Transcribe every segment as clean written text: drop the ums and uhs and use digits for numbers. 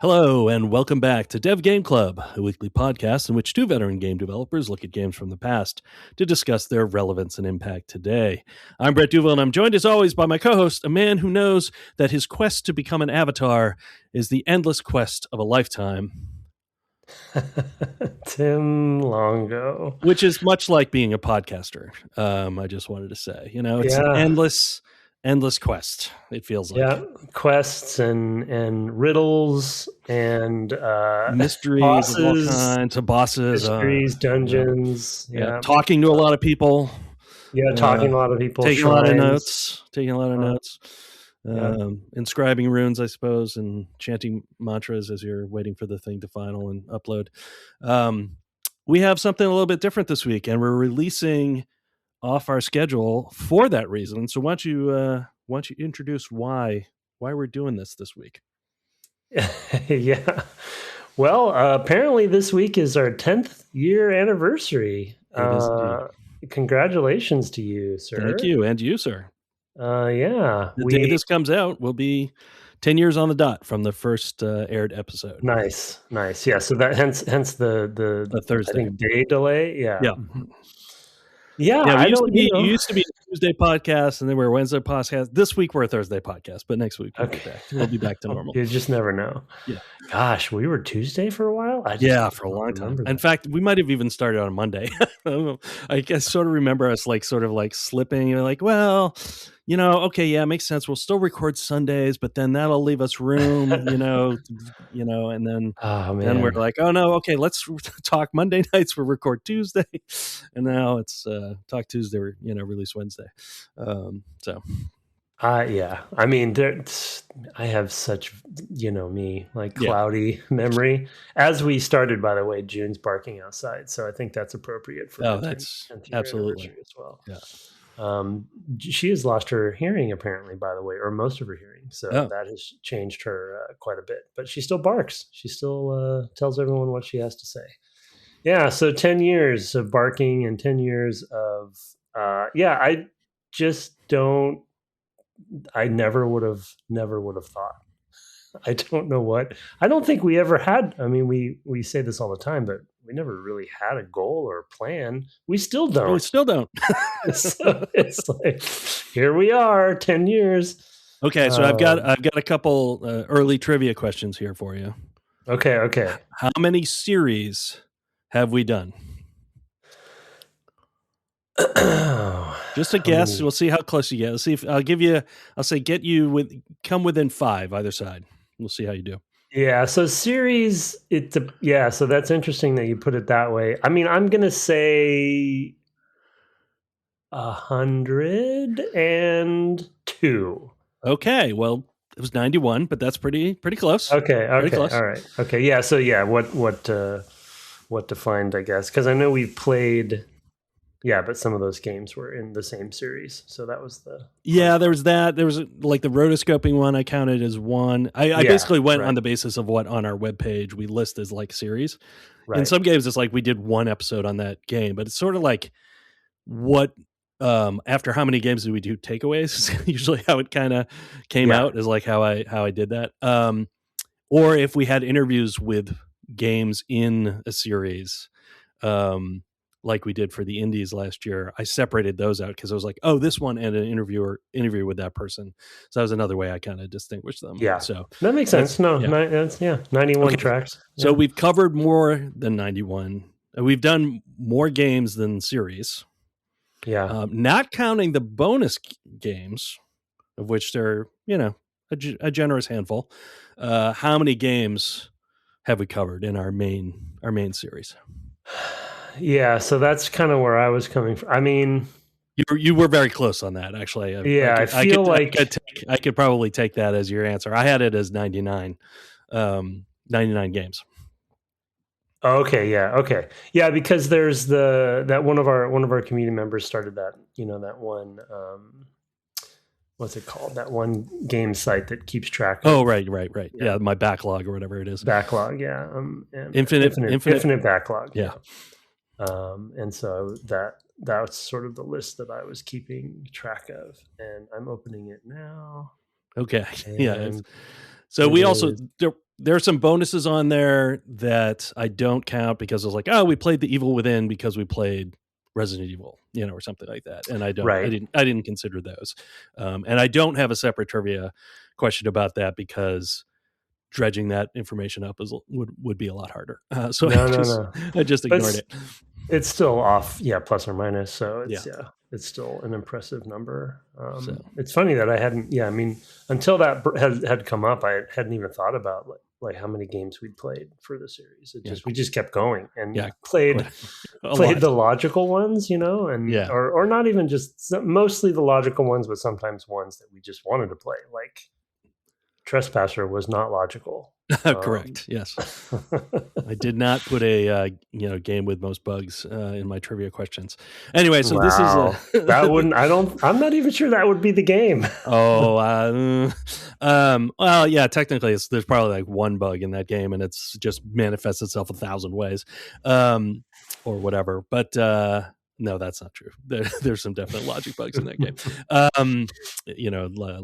Hello, and welcome back to Dev Game Club, a weekly podcast in which two veteran game developers look at games from the past to discuss their relevance and impact today. I'm Brett Duval, and I'm joined as always by my co-host, a man who knows that his quest to become an avatar is the endless quest of a lifetime. Tim Longo. Which is much like being a podcaster, I just wanted to say. You know, it's an endless quest, it feels like. Yeah, quests and riddles and mysteries bosses, of all kinds of bosses. Mysteries, dungeons. Yeah. Talking to a lot of people. Yeah, talking to a lot of people. Taking shrines. a lot of notes. Inscribing runes, I suppose, and chanting mantras as you're waiting for the thing to final and upload. We have something a little bit different this week, and we're releasing off our schedule for that reason. So why don't you introduce why we're doing this week? Yeah. Well, apparently this week is our 10th year anniversary. It is indeed. Congratulations to you, sir. Thank you, and you, sir. Yeah. The day this comes out will be 10 years on the dot from the first aired episode. Nice. Yeah. So that hence the Thursday, I think, day delay. Yeah. Yeah. We used to be a Tuesday podcast, and then we're a Wednesday podcast. This week we're a Thursday podcast, but next week we'll be back to normal. You just never know. Yeah. Gosh, we were Tuesday for a while. For a long time. In fact, we might have even started on Monday. I sort of remember us sort of slipping. You're like, well, okay, yeah, it makes sense. We'll still record Sundays, but then that'll leave us room, and then then we're like, oh no, okay, let's talk Monday nights. We'll record Tuesday, and now it's talk Tuesday, release Wednesday. Yeah. I mean, I have such, cloudy memory. As we started, by the way, June's barking outside, so I think that's appropriate for. Oh, that's absolutely as well. Yeah. She has lost her hearing, apparently, by the way, or most of her hearing. So that has changed her quite a bit. But she still barks. She still tells everyone what she has to say. Yeah. So 10 years of barking and 10 years of I just don't. I never would have thought. I don't know what. I don't think we ever had. I mean, we say this all the time, but we never really had a goal or a plan. We still don't. So it's like, here we are, 10 years. Okay, so I've got a couple early trivia questions here for you. Okay. How many series have we done? Just a guess. We'll see how close you get. Let's see if I'll say come within 5 either side. We'll see how you do. Yeah. So series, so that's interesting that you put it that way. I mean, I'm going to say 102. Okay. Well, it was 91, but that's pretty close. Okay. Pretty close. All right. Okay. Yeah. So what defined, I guess, because I know we played. Yeah, but some of those games were in the same series, so that was the. Yeah, there was that. There was the rotoscoping one. I counted as one. I basically went on the basis of what on our webpage we list as series. Right. In some games, it's we did one episode on that game, but it's sort of what after how many games did we do takeaways? Usually, how it kind of came out is how I did that. Or if we had interviews with games in a series. Like we did for the indies last year, I separated those out because I was like, oh, this one and an interview with that person. So that was another way I kind of distinguished them. Yeah. So that makes sense. 91 tracks. Yeah. So we've covered more than 91. We've done more games than series. Yeah. Not counting the bonus games, of which there are, a generous handful. How many games have we covered in our main series? Yeah, so that's kind of where I was coming from. I mean, you were very close on that, actually. I could probably take that as your answer. I had it as 99 games. Okay, yeah, because there's that one of our community members started that that one. What's it called? That one game site that keeps track of. Oh, right. Yeah, my backlog or whatever it is. Backlog, yeah. Infinite backlog. Yeah. And so that's sort of the list that I was keeping track of, and I'm opening it now. Okay. Yeah. So we also there are some bonuses on there that I don't count because I was like, oh, we played The Evil Within because we played Resident Evil, or something like that. And I didn't consider those. And I don't have a separate trivia question about that because dredging that information up would be a lot harder. So I just ignored it. It's still off, plus or minus. So it's still an impressive number. It's funny that I hadn't, until that had come up, I hadn't even thought about like how many games we'd played for the series. We just kept going and played the logical ones, and or not even just mostly the logical ones, but sometimes ones that we just wanted to play. Like Trespasser was not logical. Correct. Yes. I did not put a game with most bugs in my trivia questions. Anyway, so this is that wouldn't. I'm not even sure that would be the game. Well, yeah. Technically, there's probably like one bug in that game, and it's just manifests itself 1,000 ways, or whatever. But no, that's not true. There's some definite logic bugs in that game.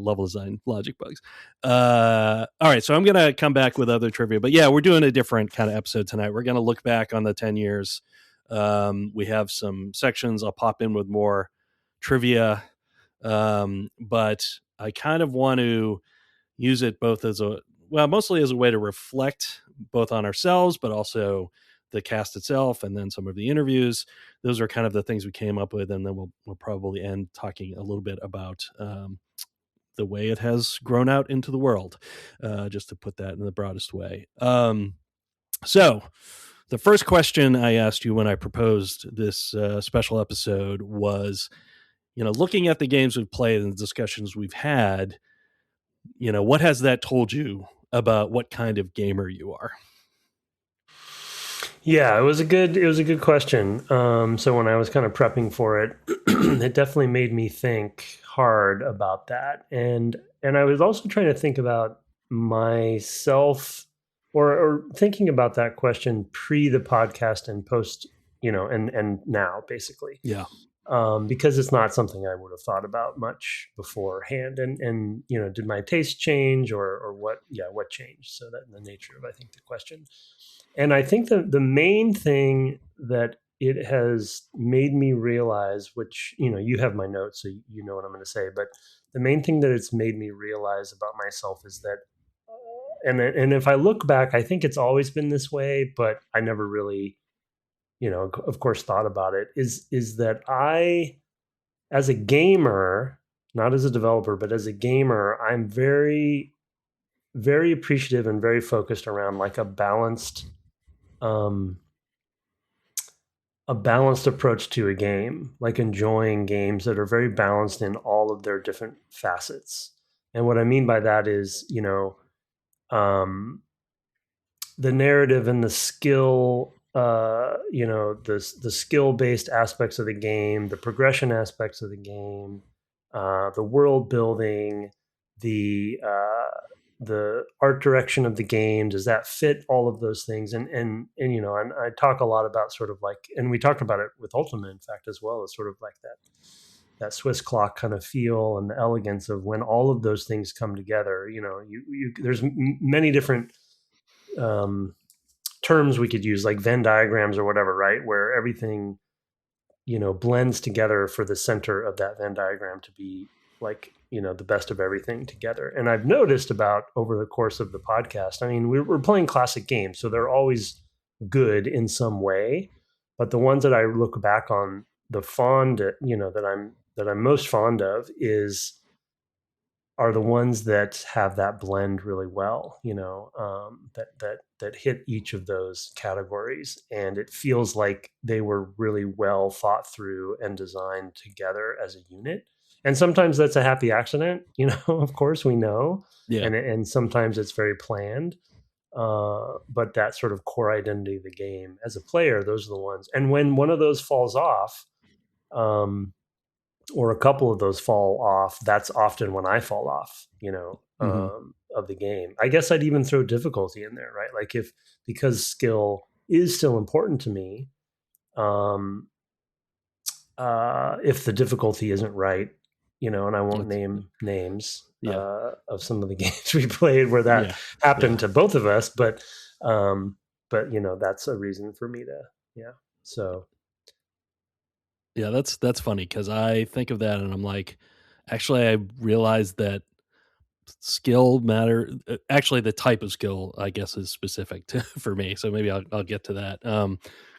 Level design logic bugs. All right, so I'm going to come back with other trivia. But yeah, we're doing a different kind of episode tonight. We're going to look back on the 10 years. We have some sections. I'll pop in with more trivia. But I kind of want to use it both mostly as a way to reflect both on ourselves, but also the cast itself, and then some of the interviews. Those are kind of the things we came up with, and then we'll probably end talking a little bit about the way it has grown out into the world, just to put that in the broadest way. So the first question I asked you when I proposed this special episode was, looking at the games we've played and the discussions we've had, what has that told you about what kind of gamer you are? Yeah, it was a good question. So when I was kind of prepping for it, it definitely made me think hard about that. And I was also trying to think about myself or thinking about that question pre the podcast and post, and now basically. Yeah. Because it's not something I would have thought about much beforehand. And did my taste change or what? Yeah, what changed? So that in the nature of, I think, the question. And I think the main thing that it has made me realize, which, you have my notes, so you know what I'm going to say, but the main thing that it's made me realize about myself is that, and if I look back, I think it's always been this way, but I never really, of course, thought about it, is that I, as a gamer, not as a developer, but as a gamer, I'm very, very appreciative and very focused around like a balanced approach to a game, like enjoying games that are very balanced in all of their different facets. And what I mean by that is, the narrative and the skill, the skill-based aspects of the game, the progression aspects of the game, the world building, the art direction of the game, does that fit all of those things? And I talk a lot about sort of like, and we talked about it with Ultima, in fact, as well, as sort of like that Swiss clock kind of feel and the elegance of when all of those things come together. There's many different terms we could use, like Venn diagrams or whatever, right? Where everything, blends together for the center of that Venn diagram to be like, the best of everything together. And I've noticed about over the course of the podcast, I mean, we're playing classic games, so they're always good in some way. But the ones that I look back on, that I'm most fond of are the ones that have that blend really well, that hit each of those categories. And it feels like they were really well thought through and designed together as a unit. And sometimes that's a happy accident, of course, we know. Yeah. And sometimes it's very planned. But that sort of core identity of the game as a player, those are the ones. And when one of those falls off, or a couple of those fall off, that's often when I fall off, of the game. I guess I'd even throw difficulty in there, right? Like because skill is still important to me, if the difficulty isn't right, and I won't name names of some of the games we played where that happened to both of us, but that's a reason for me to, so. Yeah, that's funny because I think of that and I'm like, actually, I realized that skill matter. Actually, the type of skill, I guess, is specific for me. So maybe I'll get to that.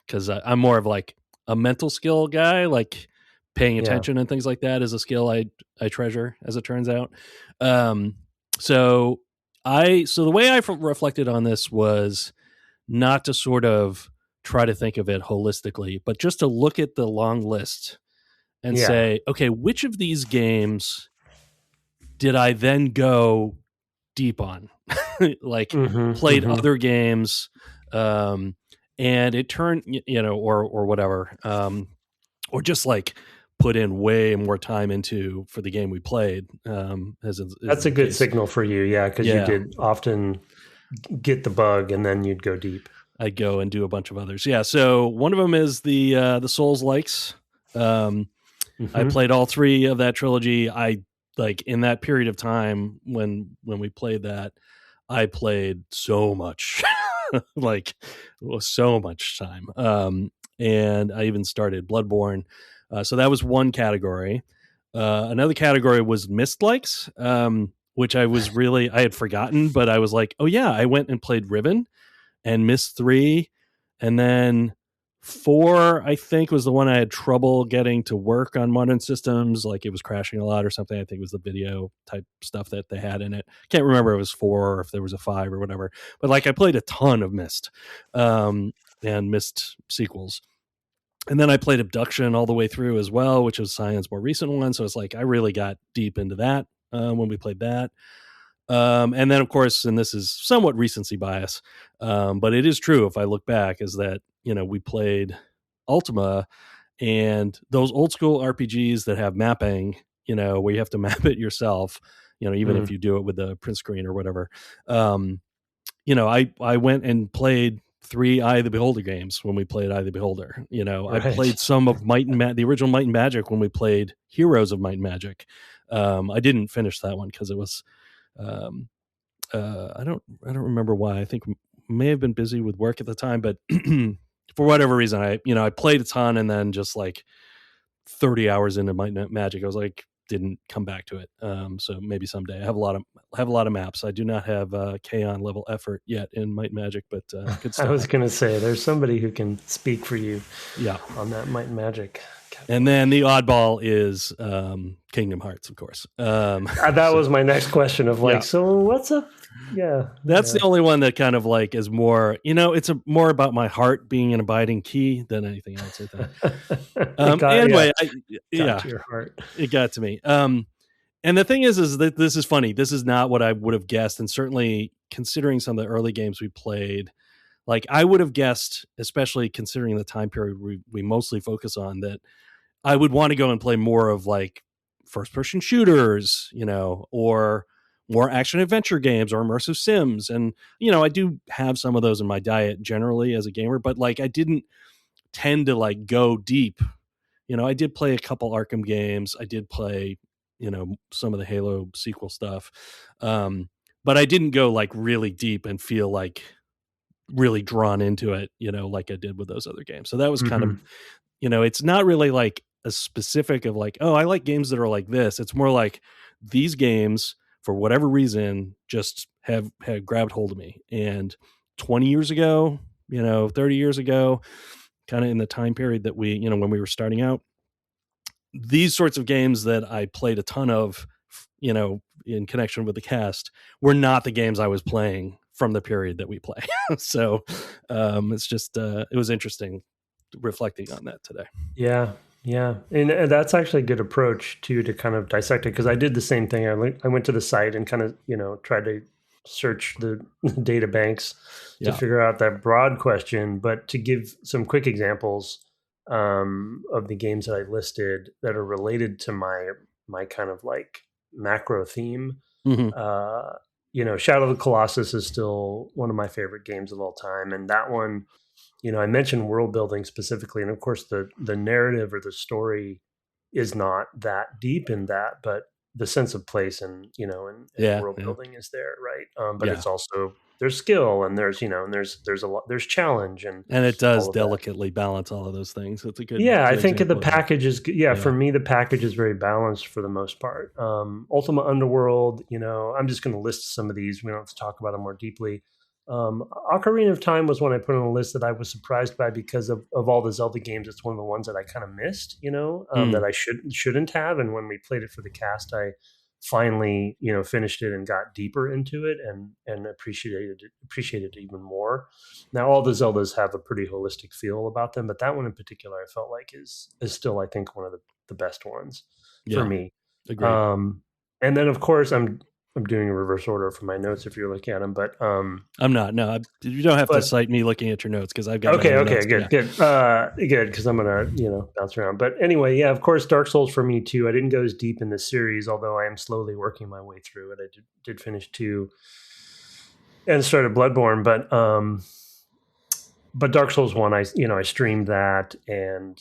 Because I'm more of like a mental skill guy, like paying attention and things like that is a skill I treasure, as it turns out. So the way I reflected on this was not to sort of try to think of it holistically, but just to look at the long list and say, okay, which of these games did I then go deep on? Like played other games, and it turned, or whatever, or just like put in way more time into for the game we played. That's a good signal for you, because you did often get the bug and then you'd go deep. I'd go and do a bunch of others. Yeah. So one of them is the Souls likes. I played all three of that trilogy. I like in that period of time when we played that, I played so much, like so much time. And I even started Bloodborne. So that was one category. Another category was Myst likes, which I had forgotten, but I was like, oh yeah, I went and played Riven and Myst 3, and then 4, I think, was the one I had trouble getting to work on modern systems. Like it was crashing a lot or something. I think it was the video type stuff that they had in it. Can't remember if it was 4 or if there was a 5 or whatever. But like I played a ton of Myst and Myst sequels. And then I played Abduction all the way through as well, which was Cyan's more recent one. So it's like I really got deep into that when we played that. And then, of course, and this is somewhat recency bias, but it is true if I look back, is that, we played Ultima and those old school RPGs that have mapping, where you have to map it yourself, even if you do it with the print screen or whatever. I went and played 3 Eye of the Beholder games when we played Eye of the Beholder. Right. I played some of the original Might and Magic when we played Heroes of Might and Magic. I didn't finish that one because it was I don't remember why. I think may have been busy with work at the time, but for whatever reason, I played a ton and then just like 30 hours into Might and Magic, I was like, didn't come back to it. So maybe someday. I have a lot of maps. I do not have K-On level effort yet in Might and Magic, but good stuff. I was going to say there's somebody who can speak for you. On that Might and Magic. And then the oddball is Kingdom Hearts, of course. That was my next question of like, so what's up? Yeah. That's the only one that kind of like is more, it's more about my heart being an abiding key than anything else, I think. Anyway, got to your heart. It got to me. And the thing is that this is funny. This is not what I would have guessed. And certainly considering some of the early games we played, like I would have guessed, especially considering the time period we mostly focus on, that I would want to go and play more of like first person shooters, or more action adventure games or immersive sims. And, I do have some of those in my diet generally as a gamer, but like I didn't tend to like go deep. I did play a couple Arkham games. I did play, some of the Halo sequel stuff. But I didn't go like really deep and feel like really drawn into it, like I did with those other games. So that was kind of, it's not really like a specific of like, oh, I like games that are like this. It's more like these games, for whatever reason, just have grabbed hold of me. And 20 years ago, 30 years ago, kind of in the time period that we, when we were starting out, these sorts of games that I played a ton of, in connection with the cast, were not the games I was playing from the period that we play. So it's just, it was interesting reflecting on that today. Yeah. And that's actually a good approach too, to kind of dissect it. Cause I did the same thing. I went to the site and kind of, tried to search the data banks to figure out that broad question, but to give some quick examples of the games that I listed that are related to my kind of like macro theme. Shadow of the Colossus is still one of my favorite games of all time. And that one, I mentioned world building specifically. And of course the narrative or the story is not that deep in that, but the sense of place and world building is there, right? But it's also there's skill and there's there's a lot, there's challenge and it does delicately balance all of those things. It's a good I think the package is for me the package is very balanced for the most part. Ultima Underworld, I'm just going to list some of these. We don't have to talk about them more deeply. Ocarina of Time was one I put on a list that I was surprised by because of all the Zelda games. It's one of the ones that I kind of missed, that I shouldn't have. And when we played it for the cast, I finally, finished it and got deeper into it and appreciated it even more. Now, all the Zeldas have a pretty holistic feel about them, but that one in particular, I felt like is still, I think, one of the best ones for me. Agreed. And then, of course, I'm doing a reverse order for my notes if you're looking at them, but I'm not. No, you don't have to cite me looking at your notes because I've got okay, good, good, because I'm gonna bounce around. But anyway, of course, Dark Souls for me too. I didn't go as deep in this series, although I am slowly working my way through it. I did finish 2 and started Bloodborne, but Dark Souls 1, I streamed that and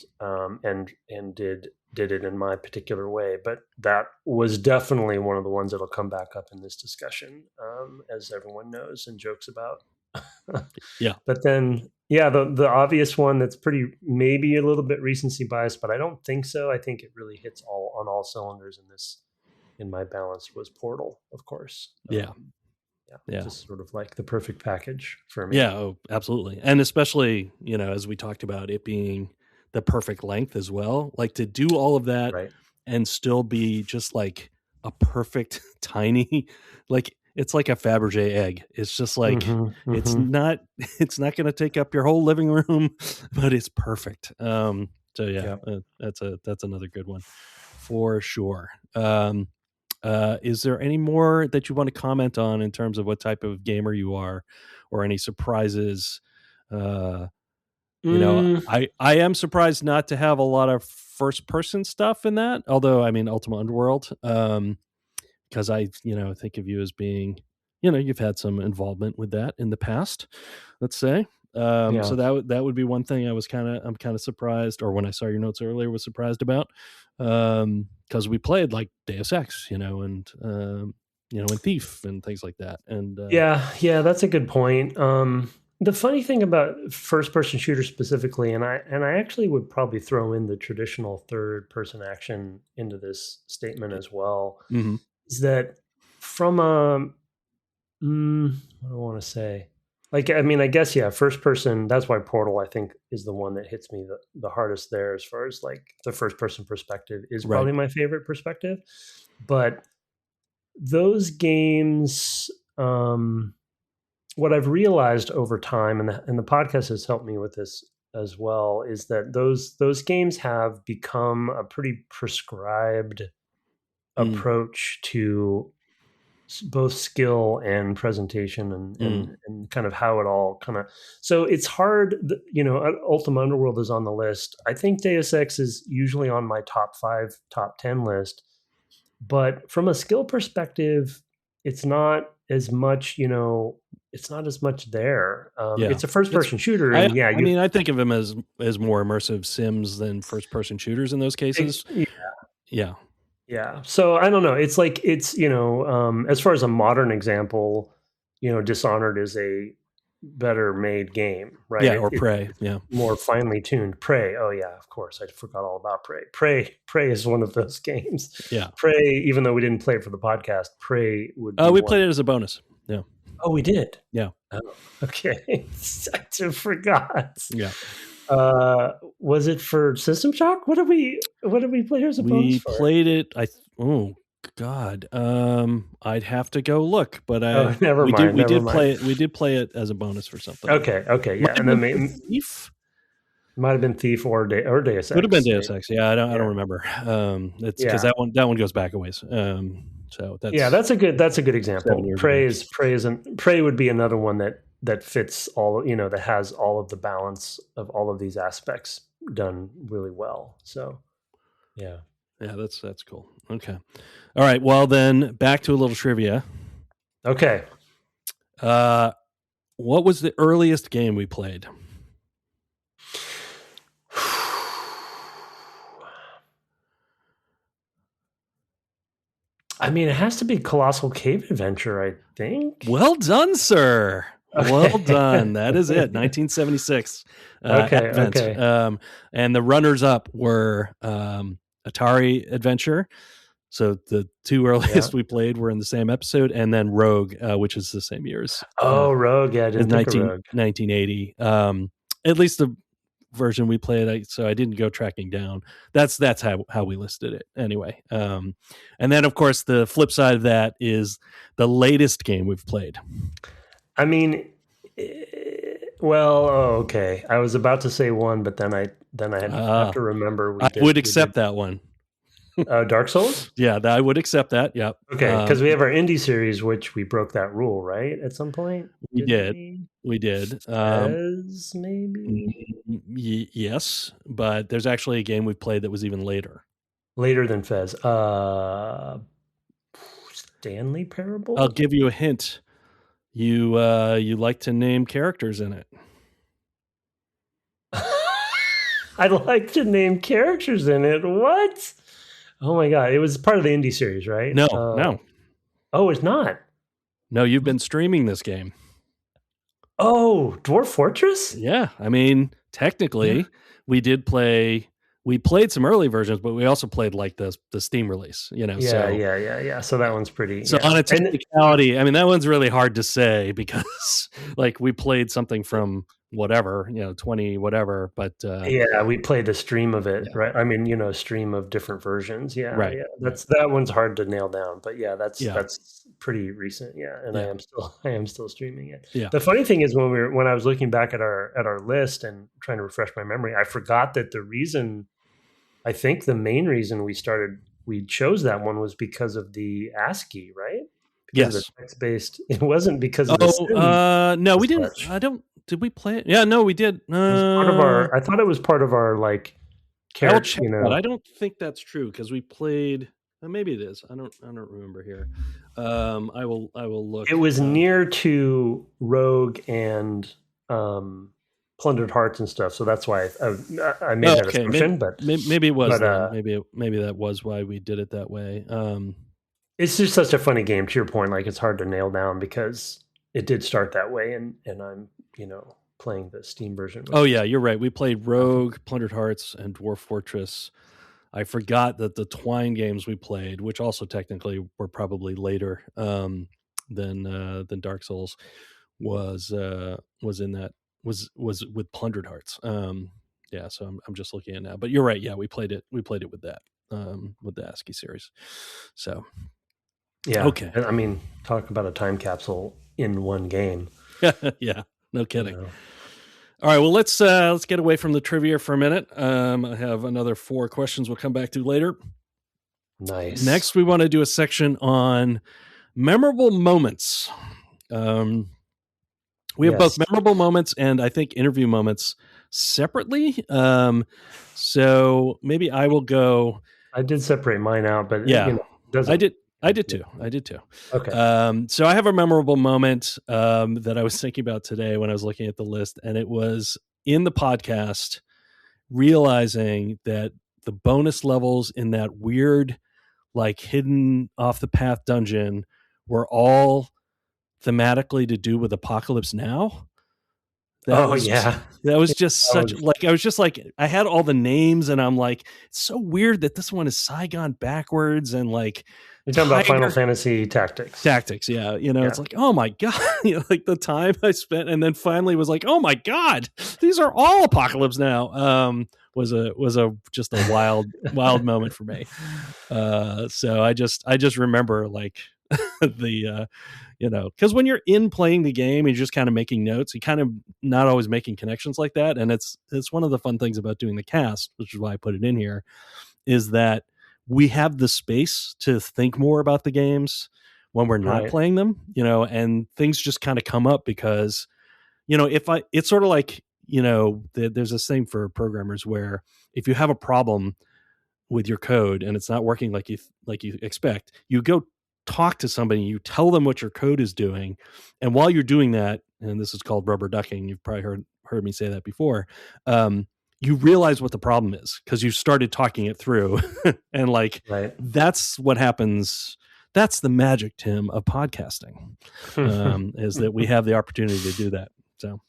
did it in my particular way, but that was definitely one of the ones that'll come back up in this discussion, as everyone knows and jokes about. But then, the obvious one that's maybe a little bit recency biased, but I don't think so. I think it really hits on all cylinders in my balance was Portal, of course. Just sort of like the perfect package for me. Absolutely. And especially, as we talked about it being the perfect length as well, like to do all of that and still be just like a perfect tiny, like it's like a Fabergé egg. It's just like it's not going to take up your whole living room, but it's perfect. That's another good one for sure. Is there any more that you want to comment on in terms of what type of gamer you are, or any surprises? I am surprised not to have a lot of first person stuff in that. Although, I mean, Ultima Underworld, because I think of you as being, you've had some involvement with that in the past, let's say. So that would be one thing I'm kind of surprised, or when I saw your notes earlier, was surprised about, because we played like Deus Ex, and Thief and things like that. And that's a good point. The funny thing about first-person shooters specifically, and I actually would probably throw in the traditional third-person action into this statement as well, is that from what do I want to say? Like, I mean, I guess, first-person, that's why Portal, I think, is the one that hits me the hardest there as far as, like, the first-person perspective is probably my favorite perspective. But those games... what I've realized over time, and the podcast has helped me with this as well, is that those games have become a pretty prescribed approach to both skill and presentation and kind of how it all kind of. So it's hard, Ultima Underworld is on the list. I think Deus Ex is usually on my top 5, top 10 list, but from a skill perspective, it's not as much, it's not as much there. It's a first-person shooter, and I mean, I think of them as more immersive sims than first-person shooters in those cases. Yeah. So I don't know. It's like as far as a modern example, Dishonored is a better made game, right? Yeah, or Prey. More finely tuned. Prey. Oh yeah, of course. I forgot all about Prey. Prey is one of those games. Yeah. Prey, even though we didn't play it for the podcast, Prey would. We played it as a bonus. Yeah. Oh, we did. Yeah. Oh, okay. I forgot. Yeah. Was it for System Shock? What did we play as a bonus for? We played it. Oh God. I'd have to go look, but never mind. We did play it as a bonus for something. Okay. Yeah. And then Thief. Might have been Thief or Deus Ex. Would have been Deus Ex. Yeah, I don't remember. It's because that one goes back a ways. So that's a good example. Prey would be another one that fits all, that has all of the balance of all of these aspects done really well. So yeah, that's cool. Okay, all right. Well, then back to a little trivia. Okay. What was the earliest game we played? I mean, it has to be Colossal Cave Adventure, I think. Well done, sir. Okay. Well done. That is it. 1976. Advent. Okay. And the runners-up were Atari Adventure. So the two earliest we played were in the same episode, and then Rogue, which is the same year as Rogue. Yeah, I didn't think of Rogue. 1980. At least the version we played, so I didn't go tracking down. That's how we listed it anyway. And then of course the flip side of that is the latest game we've played. I mean, well, okay. I was about to say one, but then I have to remember. I would accept that one. Dark Souls? Yeah, I would accept that. Yeah. Okay, because we have our indie series, which we broke that rule, right? At some point, we did. Fez, maybe. Yes, but there's actually a game we played that was even later. Later than Fez. Stanley Parable. I'll give you a hint. You like to name characters in it. I'd like to name characters in it. What? Oh my god! It was part of the indie series, right? No. Oh, it's not. No, you've been streaming this game. Oh, Dwarf Fortress? Yeah, I mean, technically, we played some early versions, but we also played like the Steam release. Yeah. So that one's pretty. So on a technicality, I mean, that one's really hard to say because like we played something from whatever, 20 whatever, but we played a stream of it, right? I mean, a stream of different versions. Yeah, right. Yeah. That one's hard to nail down, but that's pretty recent. Yeah, and I am still streaming it. Yeah. The funny thing is when I was looking back at our list and trying to refresh my memory, I forgot that I think the main reason we chose that one was because of the ASCII, right? Because yes. The text-based. It wasn't because of the no, we didn't. Did we play it? Yeah, no, we did. I thought it was part of our character. I don't think that's true because we played. Maybe it is. I don't remember here. I will look. It was near to Rogue and Plundered Hearts and stuff, so that's why I made that assumption. Maybe it was. Maybe that was why we did it that way. It's just such a funny game. To your point, it's hard to nail down because it did start that way, and I'm playing the Steam version. Oh yeah, you're right. We played Rogue, Plundered Hearts, and Dwarf Fortress. I forgot that the Twine games we played, which also technically were probably later than Dark Souls, was in that was with Plundered Hearts. So I'm just looking at it now. But you're right. Yeah, we played it with that with the ASCII series. So yeah, okay. I mean, talk about a time capsule in one game. Yeah, no kidding. All right, well, let's get away from the trivia for a minute. I have another 4 questions we'll come back to later. Nice. Next, we want to do a section on memorable moments. We have both memorable moments and I think interview moments separately. So maybe I will go. I did separate mine out, but I did too. Okay. So I have a memorable moment that I was thinking about today when I was looking at the list, and it was in the podcast realizing that the bonus levels in that weird, hidden off the path dungeon were all thematically to do with Apocalypse Now. That was just such I was just I had all the names and I'm like, it's so weird that this one is Saigon backwards and you're talking about Final Fantasy Tactics. Yeah. It's like, oh my God, the time I spent and then finally was like, oh my God, these are all Apocalypse Now. Was just a wild moment for me. So I just remember the because when you're in playing the game and you're just kind of making notes, you kind of not always making connections like that. And it's one of the fun things about doing the cast, which is why I put it in here, is that we have the space to think more about the games when we're not playing them, and things just kind of come up because, it's sort of there's this thing for programmers where if you have a problem with your code and it's not working like you expect, you go talk to somebody, you tell them what your code is doing, and while you're doing that, and this is called rubber ducking, you've probably heard me say that before, you realize what the problem is because you started talking it through and that's what happens that's the magic, Tim, of podcasting, is that we have the opportunity to do that. So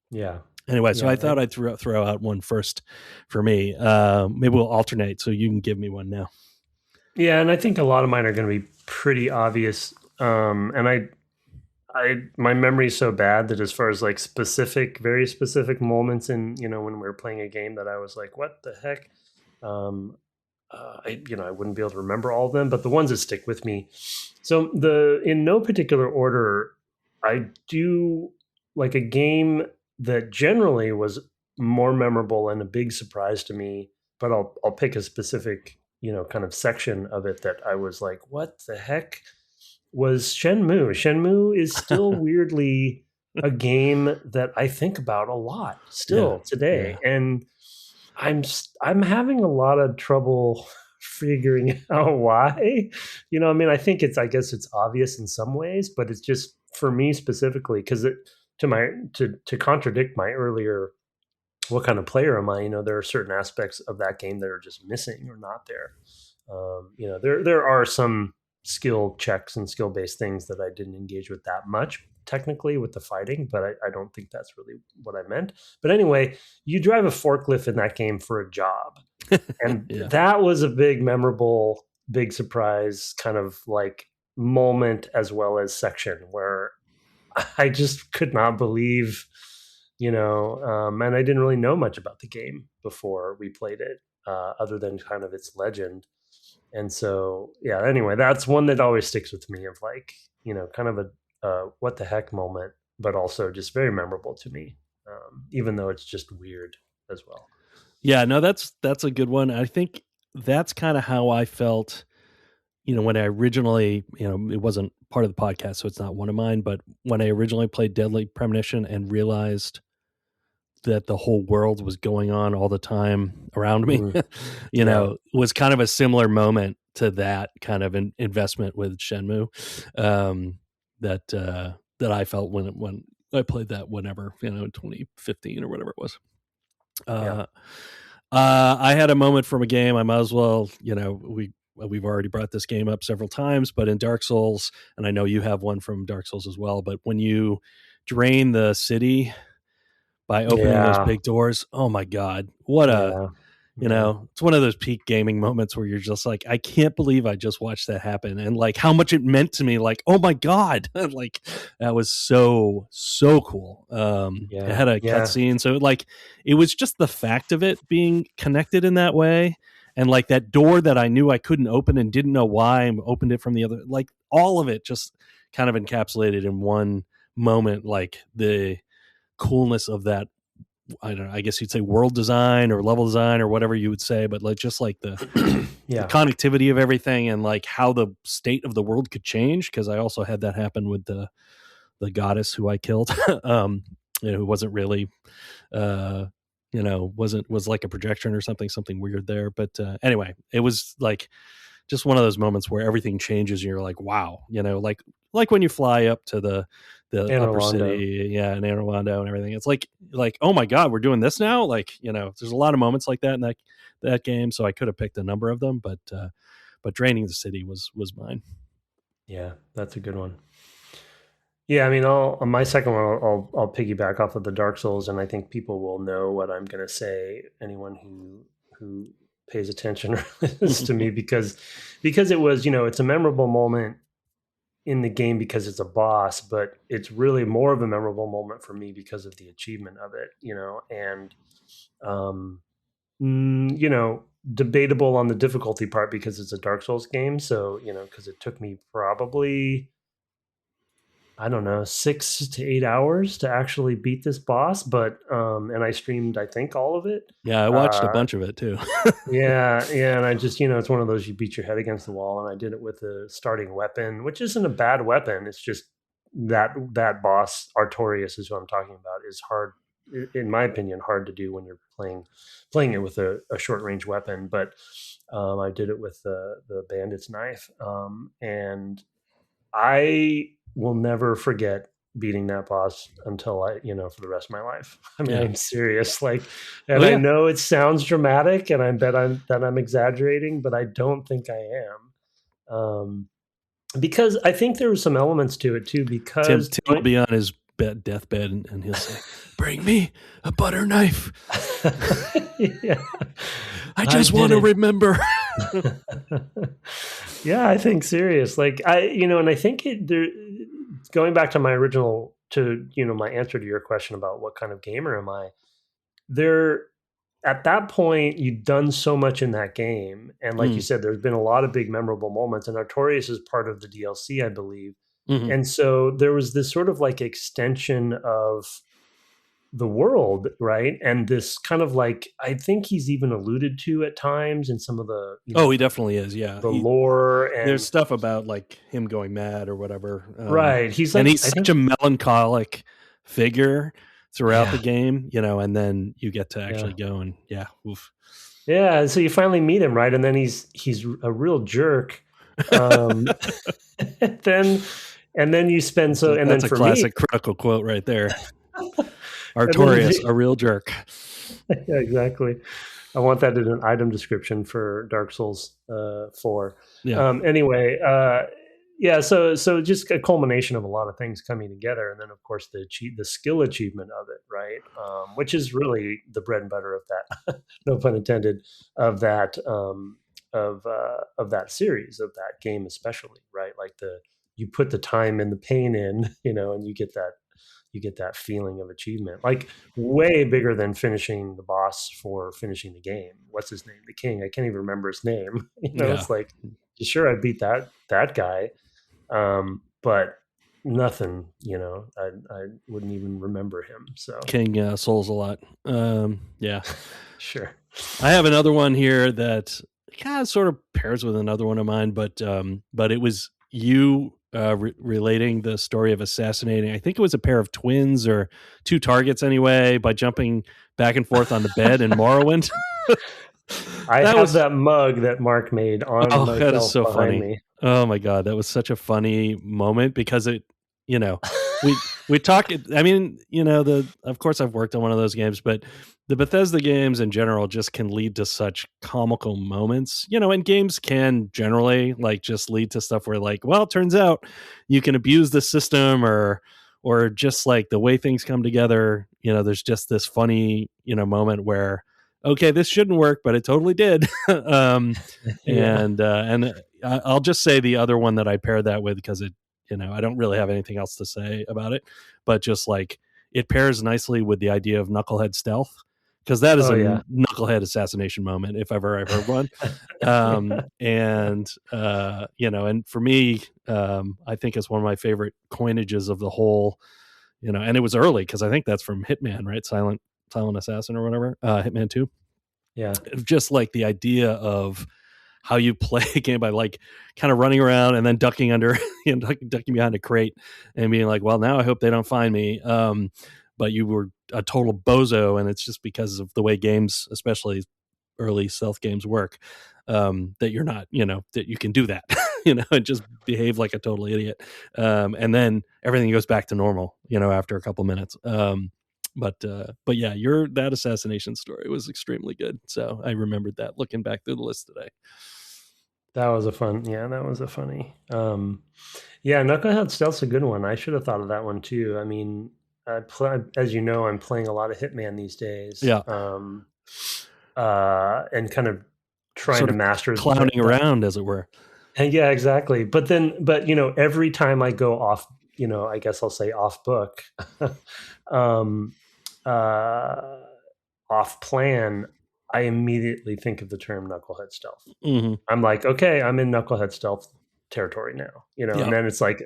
yeah. Anyway, so I thought I'd throw out one first for me. Maybe we'll alternate, so you can give me one now. Yeah, and I think a lot of mine are going to be pretty obvious. And my memory is so bad that as far as like very specific moments in, when we were playing a game that I was like, what the heck? I wouldn't be able to remember all of them, but the ones that stick with me. So in no particular order, I do like a game that generally was more memorable and a big surprise to me, but I'll pick a specific, kind of section of it that I was like, what the heck, was Shenmue. Shenmue is still weirdly a game that I think about a lot still today. Yeah. And I'm having a lot of trouble figuring out why. I think I guess it's obvious in some ways, but it's just for me specifically, because to contradict my earlier, what kind of player am I? There are certain aspects of that game that are just missing or not there. There are some skill checks and skill based things that I didn't engage with that much technically with the fighting, but I don't think that's really what I meant. But anyway, you drive a forklift in that game for a job. And that was a big, memorable, big surprise kind of like moment as well as section where I just could not believe, and I didn't really know much about the game before we played it, other than kind of its legend. And so, anyway, that's one that always sticks with me of like, kind of a what the heck moment, but also just very memorable to me, even though it's just weird as well. Yeah, no, that's a good one. I think that's kind of how I felt, when I originally, it wasn't part of the podcast, so it's not one of mine, but when I originally played Deadly Premonition and realized that the whole world was going on all the time around me, it was kind of a similar moment to that kind of investment with Shenmue, that I felt when I played that whenever, 2015 or whatever it was. I had a moment from a game. I might as well, we've already brought this game up several times, but in Dark Souls, and I know you have one from Dark Souls as well, but when you drain the city by opening those big doors, oh my God, what it's one of those peak gaming moments where you're just like, I can't believe I just watched that happen, and like how much it meant to me. Like, oh my God, like that was so cool. It had a cutscene, so like it was just the fact of it being connected in that way, and like that door that I knew I couldn't open and didn't know why, and opened it from the other. Like all of it just kind of encapsulated in one moment, like the coolness of that. I don't know, I guess you'd say world design or level design or whatever you would say, but like just like the, the connectivity of everything and like how the state of the world could change. Cause I also had that happen with the goddess who I killed, who wasn't really, was like a projection or something weird there. But anyway, it was like just one of those moments where everything changes and you're like, wow, like when you fly up to the upper city, in Anne Arundel and everything. It's like, oh my God, we're doing this now. Like, there's a lot of moments like that in that game. So I could have picked a number of them, but draining the city was mine. Yeah, that's a good one. Yeah, I mean, on my second one, I'll piggyback off of the Dark Souls, and I think people will know what I'm going to say. Anyone who pays attention to me, because it was, it's a memorable moment in the game because it's a boss, but it's really more of a memorable moment for me because of the achievement of it, and debatable on the difficulty part because it's a Dark Souls game. So, because it took me probably, I don't know, 6 to 8 hours to actually beat this boss, but and I streamed, I think, all of it. Yeah, I watched a bunch of it too. yeah, and I just, it's one of those you beat your head against the wall, and I did it with a starting weapon, which isn't a bad weapon. It's just that boss, Artorias, is what I'm talking about, is hard, in my opinion, hard to do when you're playing it with a short range weapon. But I did it with the bandit's knife, and I will never forget beating that boss until I, for the rest of my life. I mean, I'm serious. Like, and I know it sounds dramatic, and I bet I'm exaggerating, but I don't think I am. because I think there were some elements to it too. Because Tim will be on his deathbed and he'll say, "Bring me a butter knife." Yeah. I just want to remember. Yeah, I think serious. Like and I think going back to my original my answer to your question about what kind of gamer am I, at that point you'd done so much in that game, and like you said, there's been a lot of big memorable moments, and Artorias is part of the DLC, I believe. Mm-hmm. And so there was this sort of like extension of the world, right? And this kind of like, I think he's even alluded to at times in some of the he definitely is, yeah, the lore, and there's stuff about like him going mad or whatever, right? He's such a melancholic figure throughout the game, and then you get to actually go and oof. Yeah, and so you finally meet him, right? And then he's a real jerk. Then you spend that's a classic critical quote right there. Artorias, a real jerk. Yeah, exactly. I want that in an item description for Dark Souls 4. Yeah. Anyway, so just a culmination of a lot of things coming together, and then of course the skill achievement of it, right? Which is really the bread and butter of that, no pun intended, of that of that series, of that game especially, right? Like you put the time and the pain in, and you get that feeling of achievement, like way bigger than finishing the boss for finishing the game. What's his name? The king. I can't even remember his name. It's like, sure, I beat that guy, but nothing. I wouldn't even remember him. So King Souls a lot. Yeah, sure. I have another one here that kind of sort of pairs with another one of mine, but it was you. Relating the story of assassinating, I think it was a pair of twins or two targets anyway, by jumping back and forth on the bed in Morrowind. I have that mug that Mark made on my that is so funny. Me. Oh my God, that was such a funny moment because it, we talk. I mean, of course I've worked on one of those games, but the Bethesda games in general just can lead to such comical moments, and games can generally like just lead to stuff where like, well, it turns out you can abuse the system or just like the way things come together, there's just this funny, moment where, okay, this shouldn't work, but it totally did. And I'll just say the other one that I paired that with, because it, I don't really have anything else to say about it, but just like it pairs nicely with the idea of knucklehead stealth, because that is knucklehead assassination moment if ever I've heard one. And for me, I think it's one of my favorite coinages of the whole, and it was early because I think that's from Hitman, right? Silent Assassin or whatever, Hitman 2. Yeah, just like the idea of how you play a game by like kind of running around and then ducking under, ducking behind a crate and being like, well, now I hope they don't find me. But you were a total bozo, and it's just because of the way games, especially early stealth games, work, that you're not, that you can do that, and just behave like a total idiot. And then everything goes back to normal, after a couple minutes. But yeah, that assassination story was extremely good. So I remembered that looking back through the list today. That was a funny. Knucklehead Stealth's a good one. I should have thought of that one too. I mean, as you know, I'm playing a lot of Hitman these days. Yeah. And kind of trying sort to master clowning around, as it were. And yeah, exactly. But every time I go off, I guess I'll say off book, off plan, I immediately think of the term knucklehead stealth. Mm-hmm. I'm like, okay, I'm in knucklehead stealth territory now, and then it's like,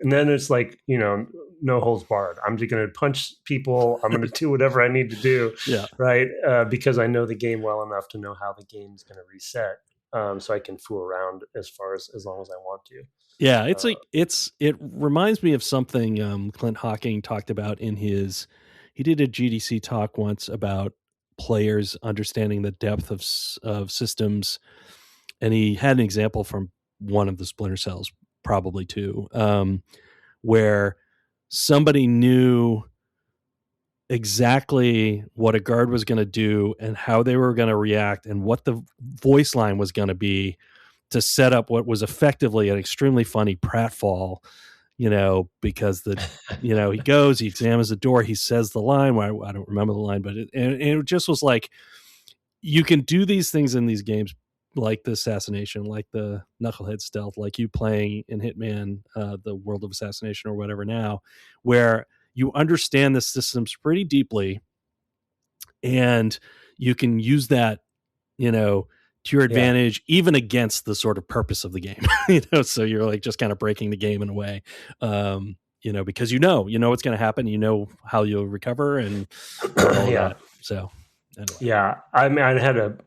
no holds barred. I'm just going to punch people. I'm going to do whatever I need to do. Yeah. Right. Because I know the game well enough to know how the game's going to reset. So I can fool around as long as I want to. Yeah. It's it reminds me of something Clint Hawking talked about he did a GDC talk once about players understanding the depth of systems. And he had an example from one of the Splinter Cells, probably two, where somebody knew exactly what a guard was going to do and how they were going to react and what the voice line was going to be to set up what was effectively an extremely funny pratfall, because he goes, he examines the door, he says the line. Well, I don't remember the line, but it just was like, you can do these things in these games, like the assassination, like the knucklehead stealth, like you playing in Hitman, the World of Assassination or whatever now, where you understand the systems pretty deeply and you can use that, to your advantage, even against the sort of purpose of the game, so you're like just kind of breaking the game in a way, because what's going to happen, how you'll recover and all that. So, anyway. Yeah. I mean, I had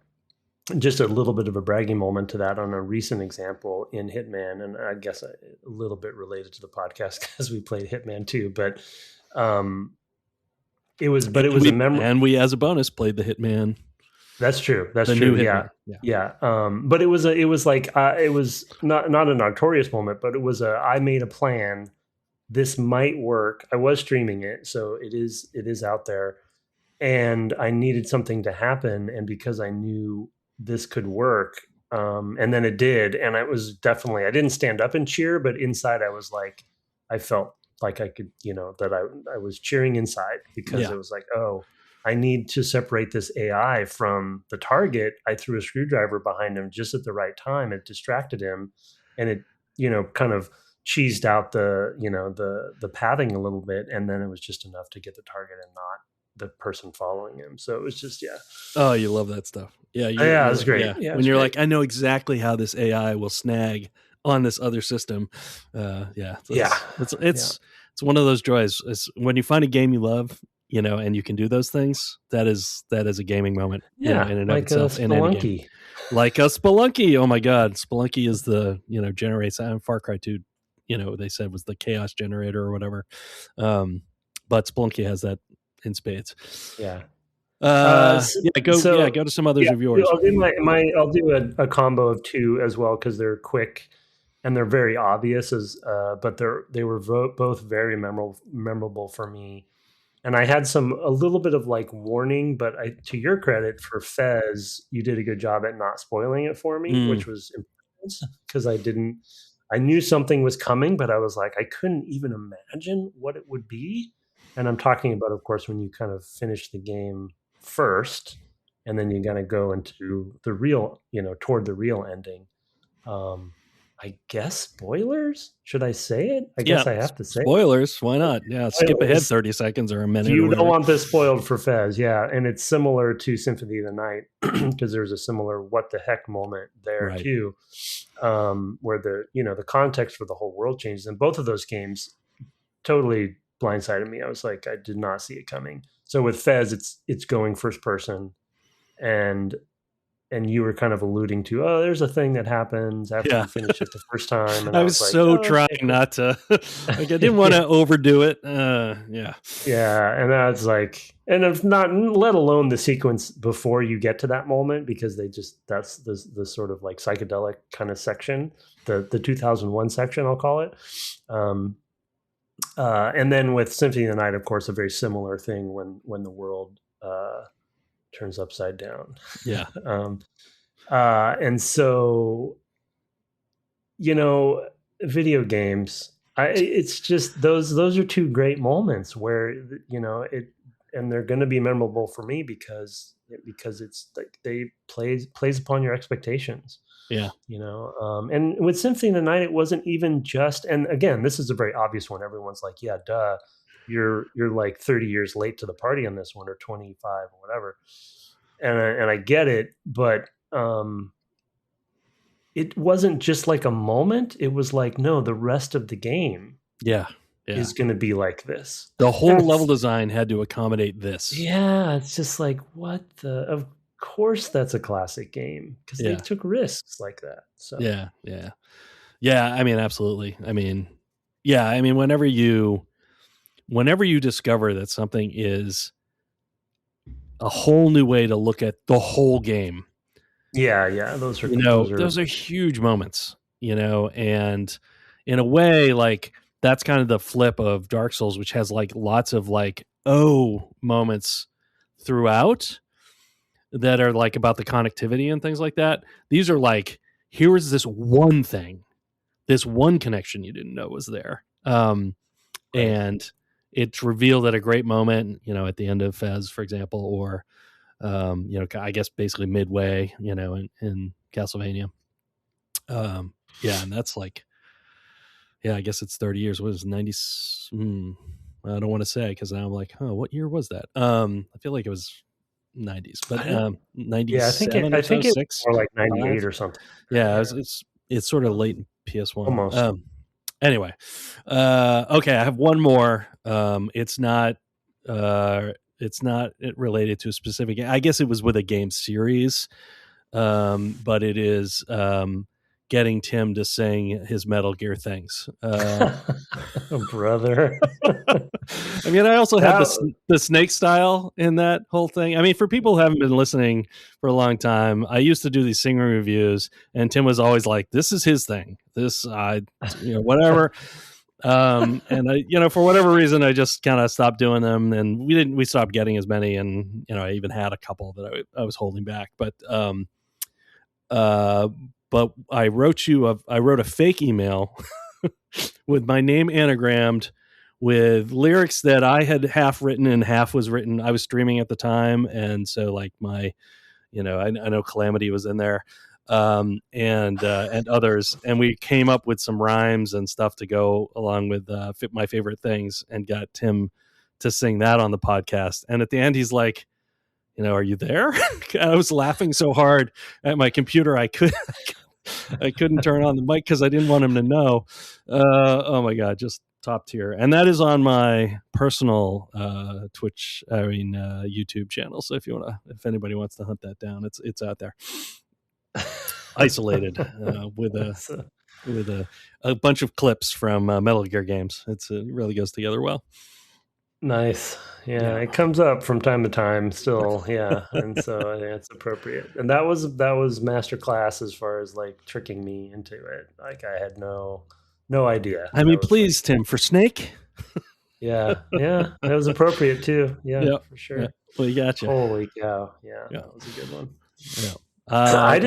just a little bit of a bragging moment to that on a recent example in Hitman. And I guess a little bit related to the podcast because we played Hitman too, but, it was a memory. And we, as a bonus, played the Hitman. That's true. That's true. Yeah. But it was not a notorious moment, but it was I made a plan. This might work. I was streaming it, so it is out there, and I needed something to happen. And because I knew this could work, and then it did, and I didn't stand up and cheer, but inside I was like, I felt like I could, that I was cheering inside because it was like, oh, I need to separate this AI from the target. I threw a screwdriver behind him just at the right time. It distracted him, and it, kind of cheesed out the pathing a little bit, and then it was just enough to get the target and not the person following him. So it was just, Oh, you love that stuff. Yeah. It was great. Yeah. When you're like, I know exactly how this AI will snag on this other system. It's one of those joys. It's when you find a game you love, and you can do those things. That is a gaming moment. In and of itself. Spelunky. Like a Spelunky. Oh my God. Spelunky is the, generates Far Cry 2, they said was the chaos generator or whatever. But Spelunky has that in spades. Yeah. Go to some others of yours. I'll do a combo of two as well, because they're quick and they're very obvious but they were both very memorable for me. And I had a little bit of like warning, but to your credit for Fez, you did a good job at not spoiling it for me, which was important, because I knew something was coming, but I was like, I couldn't even imagine what it would be. And I'm talking about, of course, when you kind of finish the game first, and then you're going to go into the real, toward the real ending. I guess spoilers? Should I say it? I guess I have to say spoilers. Why not? Yeah, skip ahead 30 seconds or a minute. You don't want this spoiled for Fez, yeah. And it's similar to Symphony of the Night, because there's a similar what the heck moment there too, where the context for the whole world changes. And both of those games totally blindsided me. I was like, I did not see it coming. So with Fez, it's going first person, and you were kind of alluding to, there's a thing that happens after you finish it the first time. And I was like, trying not to, like, I didn't want to overdo it. Yeah. And I was like, and if not, let alone the sequence before you get to that moment, because that's the sort of like psychedelic kind of section, the 2001 section, I'll call it. And then with Symphony of the Night, of course, a very similar thing when the world, turns upside down. Yeah. And so, video games, it's just those are two great moments where, and they're going to be memorable for me because it's like they plays upon your expectations. Yeah. And with Symphony of the Night, it wasn't even just, and again, this is a very obvious one. Everyone's like, yeah, duh. You're like 30 years late to the party on this one, or 25 or whatever. And I get it, but it wasn't just like a moment. It was like, no, the rest of the game is going to be like this. The whole level design had to accommodate this. Yeah. It's just like, of course that's a classic game, because they took risks like that. So Yeah. I mean, absolutely. I mean, whenever you discover that something is a whole new way to look at the whole game. Yeah. Those are huge moments, and in a way, like, that's kind of the flip of Dark Souls, which has like lots of like, moments throughout that are like about the connectivity and things like that. These are like here is this one thing, this one connection you didn't know was there. And it's revealed at a great moment, at the end of Fez, for example, or, I guess basically midway, in Castlevania. And that's like, I guess it's 30 years. What is it, 90? I don't want to say, because now I'm like, what year was that? I feel like it was 90s, but 97 I think it was more like 98 5? or something. Yeah, it's sort of late in PS1. Almost. Anyway, okay, I have one more. It's not related to a specific game. I guess it was with a game series, but it is getting Tim to sing his Metal Gear things. Brother. I mean, I also had the snake style in that whole thing. I mean, for people who haven't been listening for a long time, I used to do these singing reviews, and Tim was always like, "This is his thing. This, whatever." And I, for whatever reason, I just kind of stopped doing them, and we stopped getting as many, and I even had a couple that I was holding back, but I wrote a fake email with my name anagrammed, with lyrics that I had half written and half was written. I was streaming at the time, and so like my, I know Calamity was in there, and others, and we came up with some rhymes and stuff to go along with my favorite things, and got Tim to sing that on the podcast. And at the end, he's like, "Are you there?" I was laughing so hard at my computer I couldn't turn on the mic because I didn't want him to know. Oh my God, just top tier. And that is on my personal YouTube channel. So if anybody wants to hunt that down, it's out there. Isolated with a bunch of clips from Metal Gear games. It really goes together well. Nice. Yeah, it comes up from time to time still. Yeah. And so I think it's appropriate. And that was master class as far as like tricking me into it. Like I had no idea. I mean, please, like, Tim, for Snake. Yeah. It was appropriate too. Yeah, for sure. Yeah. Well, you gotcha. Holy cow. Yeah. That was a good one. Yeah. I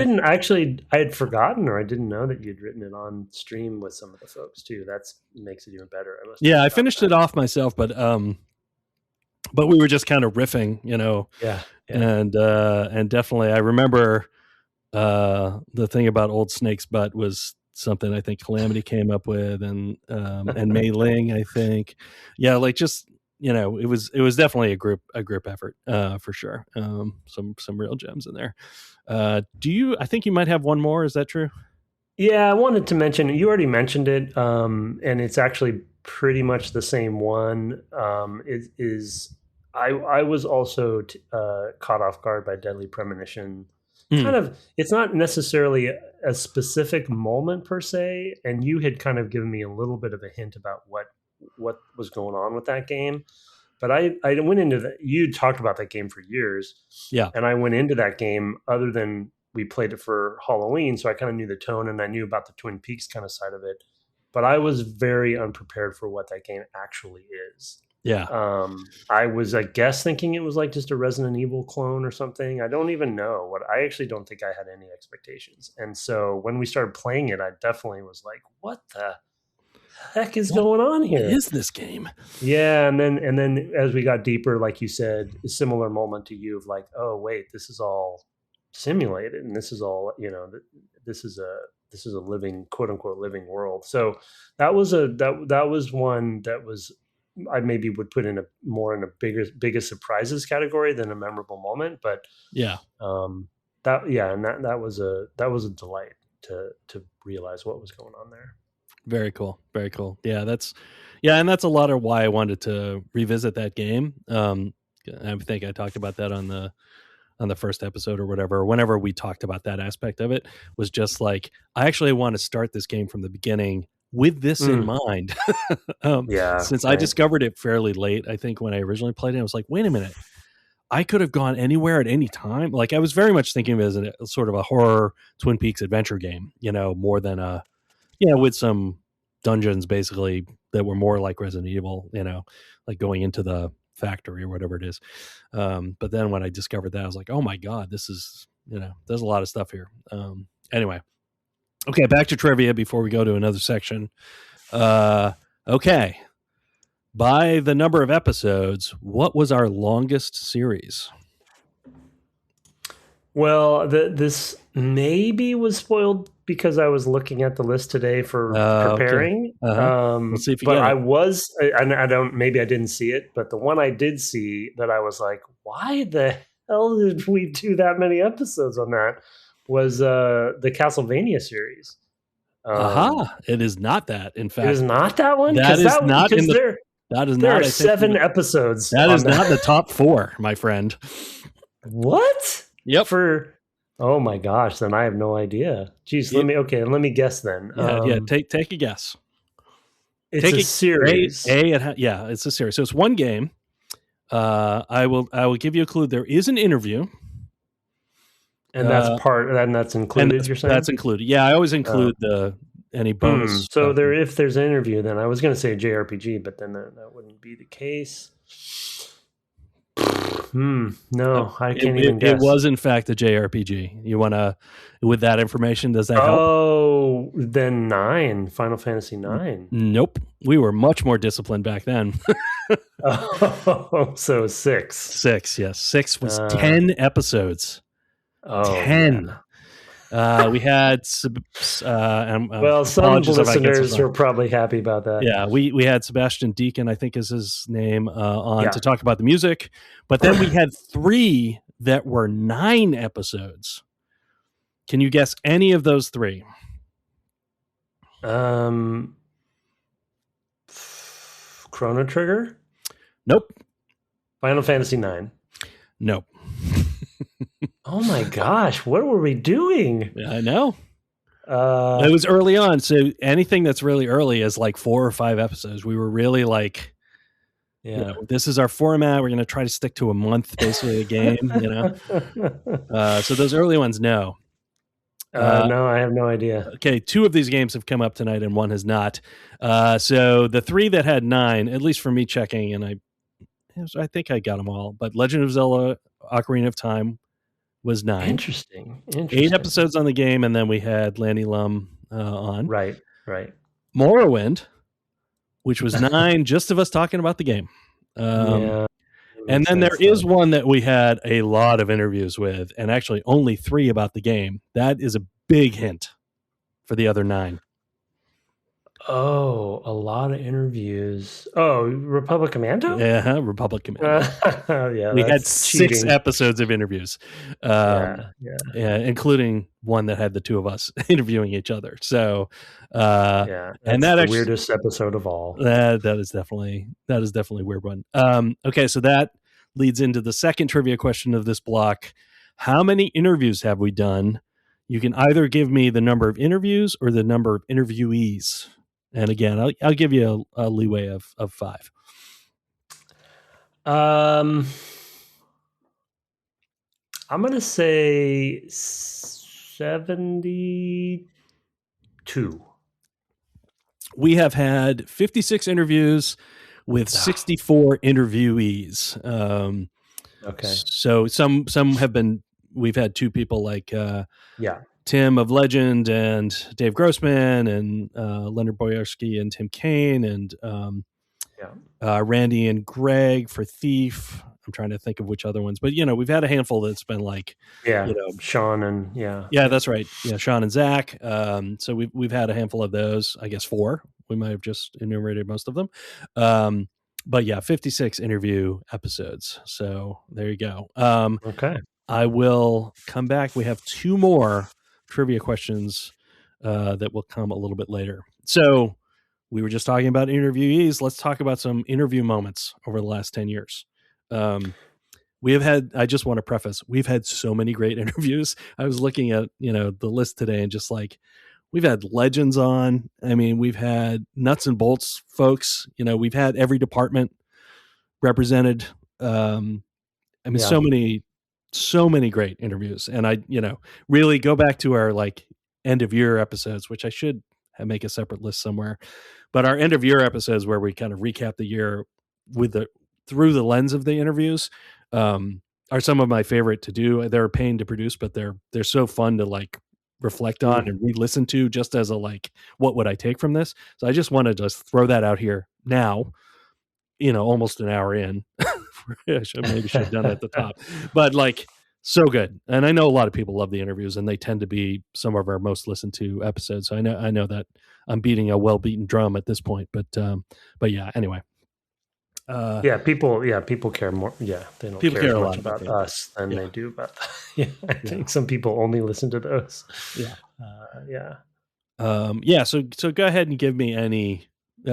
had forgotten, or I didn't know that you'd written it on stream with some of the folks too. That makes it even better. I finished it off myself, but we were just kind of riffing, Yeah. And definitely I remember the thing about Old Snake's Butt was something I think Calamity came up with, and Mei Ling, I think. Yeah, like just, it was definitely a group effort, for sure. Some real gems in there. I think you might have one more, is that true? Yeah, I wanted to mention, you already mentioned it, and it's actually pretty much the same one. I was also caught off guard by Deadly Premonition. Kind of, it's not necessarily a specific moment per se, and you had kind of given me a little bit of a hint about what was going on with that game. But I went into that. You talked about that game for years. Yeah. And I went into that game, other than we played it for Halloween, so I kind of knew the tone and I knew about the Twin Peaks kind of side of it. But I was very unprepared for what that game actually is. Yeah. I was, I guess, thinking it was like just a Resident Evil clone or something. I don't even know I actually don't think I had any expectations. And so when we started playing it, I definitely was like, what the heck is going on here? What is this game? Yeah. And then as we got deeper, like you said, a similar moment to you of like, oh wait, this is all simulated, and this is all, this is a living, quote unquote, living world. So that was one that was, I maybe would put in a biggest surprises category than a memorable moment. But yeah, that was a delight to realize what was going on there. Very cool. Very cool. Yeah, and that's a lot of why I wanted to revisit that game. I think I talked about that on the first episode or whatever. Whenever we talked about that aspect of it, was just like, I actually want to start this game from the beginning with this in mind. Since I discovered it fairly late, I think when I originally played it, I was like, wait a minute, I could have gone anywhere at any time. Like I was very much thinking of it as a sort of a horror Twin Peaks adventure game, more than with some dungeons basically that were more like Resident Evil, like going into the factory or whatever it is. But then when I discovered that, I was like, oh my God, this is, there's a lot of stuff here. Anyway. Okay, back to trivia before we go to another section. Okay. By the number of episodes, what was our longest series? Well, this maybe was spoiled because I was looking at the list today for preparing. Okay. Let's see if you but get it. I was, I don't, maybe I didn't see it, but the one I did see that I was like, why the hell did we do that many episodes on that? Was the Castlevania series. It is not that. In fact, it is not that one. That is not in the. That is there not. There are 7 episodes. That is not the top 4, my friend. What? Yep. Oh my gosh! Then I have no idea. Jeez, let me guess then. Yeah. Take a guess. It's a series. It's a series. So it's one game. I will give you a clue. There is an interview. And that's included, you're saying? That's included. Yeah, I always include any bonus. So if there's an interview, then I was going to say JRPG, but then that wouldn't be the case. No, I can't even guess. It was, in fact, a JRPG. You want to, with that information, does that help? Oh, then 9, Final Fantasy 9. Nope. We were much more disciplined back then. So 6. 6, yes. 6 was 10 episodes. 10. We had some listeners are probably happy about that. Yeah, we had Sebastian Deacon, I think is his name, on to talk about the music. But then we had 3 that were 9 episodes. Can you guess any of those 3? Chrono Trigger? Nope. Final Fantasy 9? Nope. Oh my gosh, what were we doing? I know. It was early on, so anything that's really early is like 4 or 5 episodes. We were really like, this is our format. We're going to try to stick to a month, basically, a game, So those early ones, no. No, I have no idea. Okay, 2 of these games have come up tonight and 1 has not. So the 3 that had 9, at least for me checking, and I think I got them all, but Legend of Zelda Ocarina of Time was 9. Interesting. 8 episodes on the game, and then we had Lanny Lum on. Right. Morrowind, which was 9, just of us talking about the game. And then there is one that we had a lot of interviews with, and actually only 3 about the game. That is a big hint for the other 9. Oh, a lot of interviews. Oh, Republic Commando? Yeah, Republic Commando. We had 6 episodes of interviews, including one that had the 2 of us interviewing each other. So, and that's the weirdest episode of all. That is definitely a weird one. Okay, so that leads into the second trivia question of this block. How many interviews have we done? You can either give me the number of interviews or the number of interviewees. And again, I'll give you a leeway of 5. I'm going to say 72. We have had 56 interviews with 64 interviewees. Okay. So some have been, we've had 2 people like Tim of Legend and Dave Grossman and Leonard Boyarsky and Tim Kaine and Randy and Greg for Thief. I'm trying to think of which other ones, but we've had a handful that's been like Sean and that's right, Sean and Zach. So we've had a handful of those. I guess 4. We might have just enumerated most of them. But 56 interview episodes. So there you go. Okay. I will come back. We have 2 more trivia questions that will come a little bit later. So we were just talking about interviewees. Let's talk about some interview moments over the last 10 years. We have had, I just want to preface, we've had so many great interviews. I was looking at, the list today and just like, we've had legends on. I mean, we've had nuts and bolts folks, we've had every department represented. So many great interviews. And I, really go back to our like end of year episodes, which I should make a separate list somewhere, but our end of year episodes where we kind of recap the year through the lens of the interviews, are some of my favorite to do. They're a pain to produce, but they're so fun to like reflect on and re-listen to, just as a like, what would I take from this? So I just want to just throw that out here now, almost an hour in. I should have done that at the top, but like, so good. And I know a lot of people love the interviews, and they tend to be some of our most listened to episodes. So I know that I'm beating a well-beaten drum at this point, but yeah, anyway. People care more. Yeah, they don't care as much about us than they do about. I think some people only listen to those. So go ahead and give me any,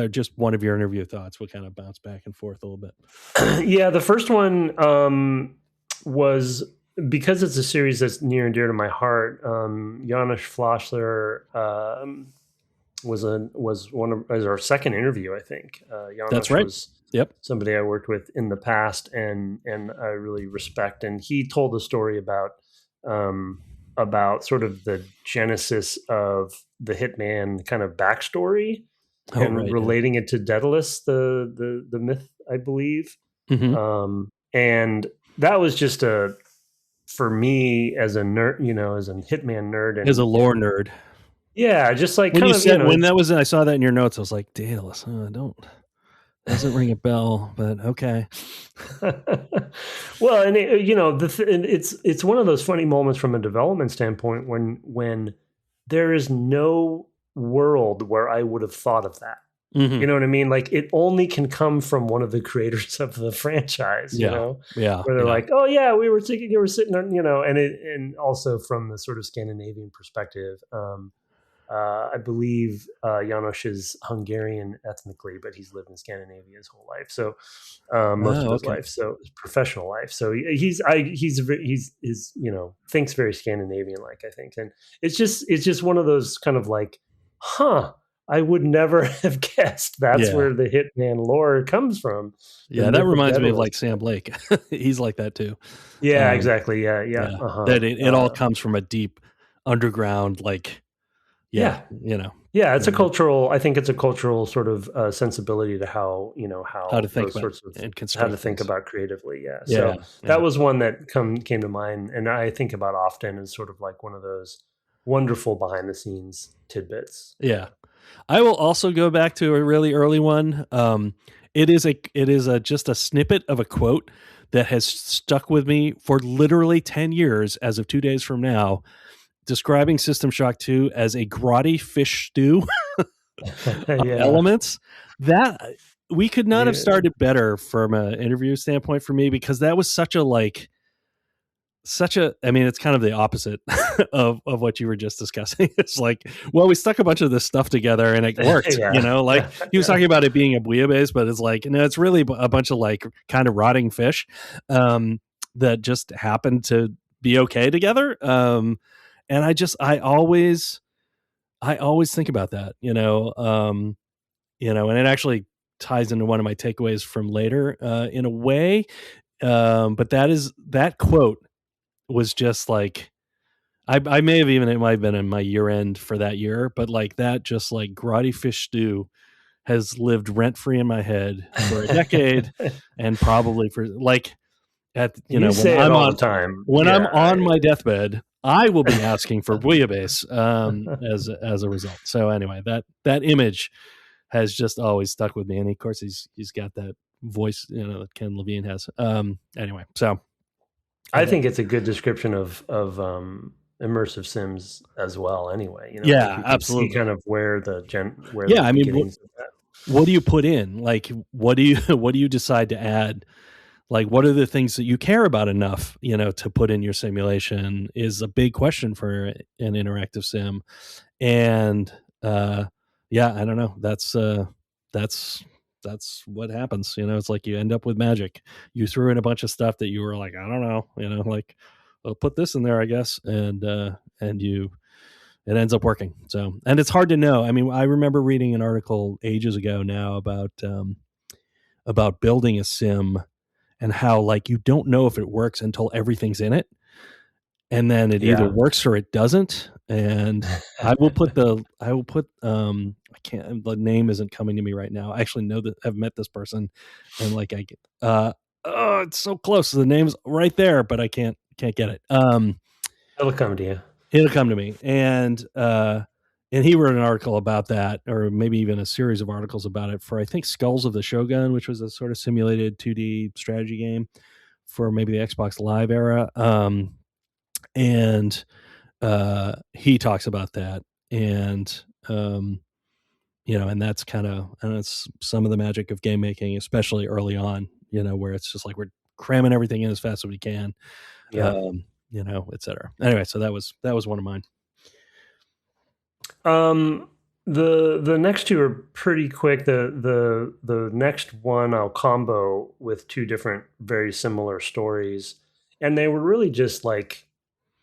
just one of your interview thoughts. We'll kind of bounce back and forth a little bit. The first one was, because it's a series that's near and dear to my heart. Janos Flossler was our second interview, I think. Janos That's right. Was somebody I worked with in the past, and I really respect. And he told a story about sort of the genesis of the Hitman kind of backstory, relating it to Daedalus, the myth, I believe. Mm-hmm. And that was just for me as a nerd, as a Hitman nerd, and as a lore nerd. Yeah, just like when you said when that was, I saw that in your notes. I was like, Daedalus. Doesn't ring a bell, but okay. Well, and it's one of those funny moments from a development standpoint when there is no world where I would have thought of that. Mm-hmm. You know what I mean? Like, it only can come from one of the creators of the franchise, where they're like, oh yeah, we were thinking you were sitting on, and also from the sort of Scandinavian perspective. I believe Janos is Hungarian ethnically, but he's lived in Scandinavia his whole life. So most of his life, so his professional life. So he's thinks very Scandinavian-like, I think. And it's just one of those kind of like, I would never have guessed that's where the Hitman lore comes from. Yeah, that reminds me of like Sam Blake. He's like that too. Yeah, exactly. Yeah. Uh-huh. That it all comes from a deep underground, like. It's a cultural. I think it's a cultural sort of sensibility to how to think about how to think about creatively. So that was one that came to mind, and I think about often as sort of like one of those wonderful behind the scenes tidbits. Yeah, I will also go back to a really early one. It is just a snippet of a quote that has stuck with me for literally 10 years as of 2 days from now, describing System Shock 2 as a grotty fish stew of elements. That we could not have started better from an interview standpoint for me, because that was I mean, it's kind of the opposite of what you were just discussing. It's like, well, we stuck a bunch of this stuff together and it worked, like he was talking about it being a bouillabaisse, but it's like, no, it's really a bunch of like kind of rotting fish that just happened to be okay together. And I always think about that, and it actually ties into one of my takeaways from later, in a way. But that quote was just like, I may have it might have been in my year end for that year, but like that, just like grotty fish stew has lived rent free in my head for a decade, and probably for like, when I'm on time, when I'm on my deathbed, I will be asking for bouillabaisse as a result. So anyway, that image has just always stuck with me, and of course he's got that voice, that Ken Levine has. Anyway, so I think it's a good description of immersive sims as well. Anyway, absolutely, see kind of where I mean, what do you put in? Like, what do you decide to add? Like, what are the things that you care about enough, to put in your simulation is a big question for an interactive sim. And I don't know. That's what happens. It's like you end up with magic. You threw in a bunch of stuff that you were like, I don't know, like, I'll put this in there, I guess. And it ends up working. So, and it's hard to know. I mean, I remember reading an article ages ago now about building a sim, and how like you don't know if it works until everything's in it, and then it either works or it doesn't. And I can't, the name isn't coming to me right now. I actually know that I've met this person, and like it's so close. The name's right there, but I can't get it. It'll come to you. It'll come to me. And he wrote an article about that, or maybe even a series of articles about it for, I think, Skulls of the Shogun, which was a sort of simulated 2D strategy game for maybe the Xbox Live era. And he talks about that. And, and that's and it's some of the magic of game making, especially early on, where it's just like we're cramming everything in as fast as we can, et cetera. Anyway, so that was one of mine. The next two are pretty quick. The next one I'll combo with two different very similar stories, and they were really just like,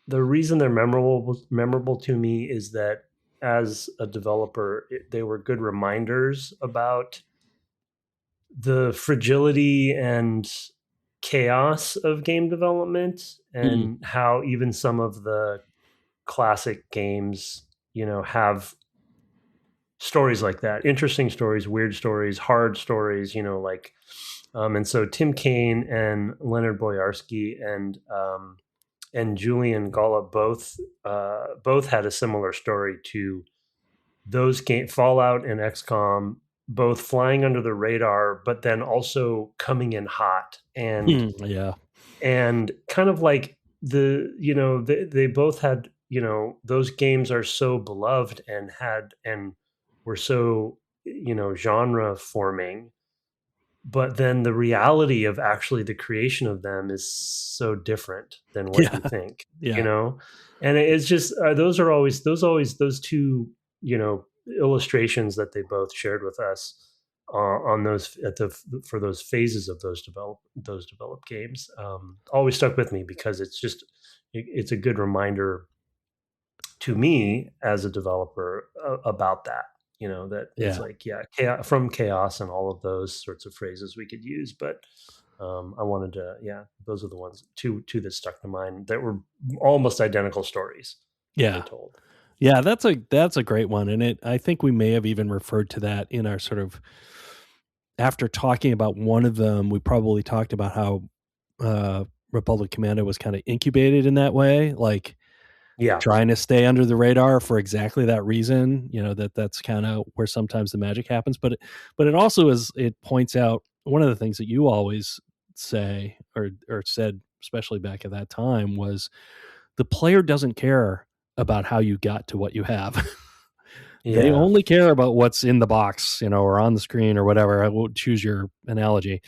the reason they're memorable to me is that as a developer, they were good reminders about the fragility and chaos of game development, and how even some of the classic games, have stories like that, interesting stories, weird stories, hard stories, and so Tim Kaine and Leonard Boyarsky and Julian Gollop both had a similar story to those games, Fallout and XCOM, both flying under the radar, but then also coming in hot and and kind of like they both had, those games are so beloved and were so, genre forming, but then the reality of actually the creation of them is so different than what you think, and it's just those two, illustrations that they both shared with us on those for those phases of those developed games, always stuck with me, because it's a good reminder to me as a developer about that, it's like, from chaos and all of those sorts of phrases we could use, but I wanted to, those are the ones two that stuck to mind that were almost identical stories. They told. Yeah, that's a great one. And I think we may have even referred to that in our sort of, after talking about one of them, we probably talked about how Republic Commando was kind of incubated in that way, like trying to stay under the radar for exactly that reason, that's kind of where sometimes the magic happens. But it also it points out one of the things that you always say or said, especially back at that time, was the player doesn't care about how you got to what you have. They only care about what's in the box, or on the screen or whatever. I won't choose your analogy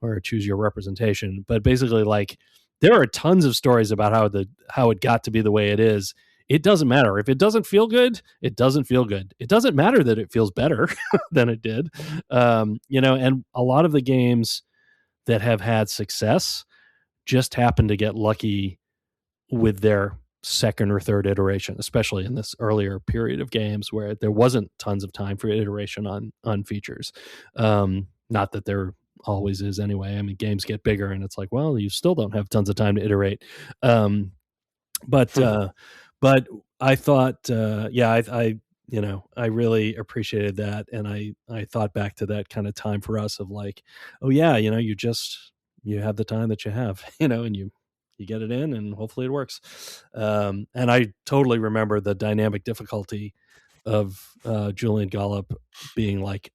or choose your representation, but basically, like, there are tons of stories about how it got to be the way it is. It doesn't matter. If it doesn't feel good, it doesn't feel good. It doesn't matter that it feels better than it did. And a lot of the games that have had success just happen to get lucky with their second or third iteration, especially in this earlier period of games where there wasn't tons of time for iteration on features. Not that there always is anyway. I mean, games get bigger and it's like, well, you still don't have tons of time to iterate. But I thought, I really appreciated that. And I thought back to that kind of time for us of like, oh yeah, you have the time that you have, and you get it in and hopefully it works. And I totally remember the dynamic difficulty of Julian Gollop being like,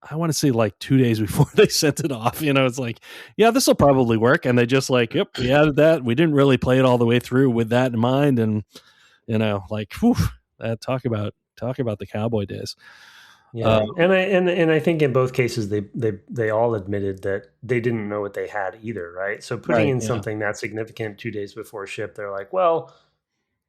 I want to say like 2 days before they sent it off, it's like, yeah, this will probably work. And they just like, yep, we added that. We didn't really play it all the way through with that in mind. And, like, whew, talk about the cowboy days. Yeah, and I think in both cases they all admitted that they didn't know what they had either, right? So putting in something that significant 2 days before ship, they're like, well,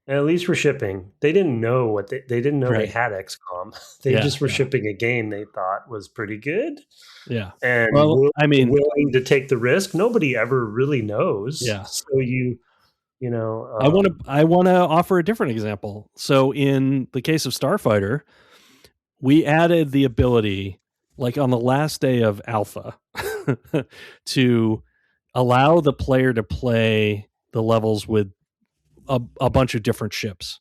at least we're shipping. They didn't know what they didn't know they had XCOM. They just were shipping a game they thought was pretty good. Yeah, and willing to take the risk. Nobody ever really knows. Yeah, so I want to offer a different example. So in the case of Starfighter, we added the ability, like on the last day of alpha, to allow the player to play the levels with a bunch of different ships.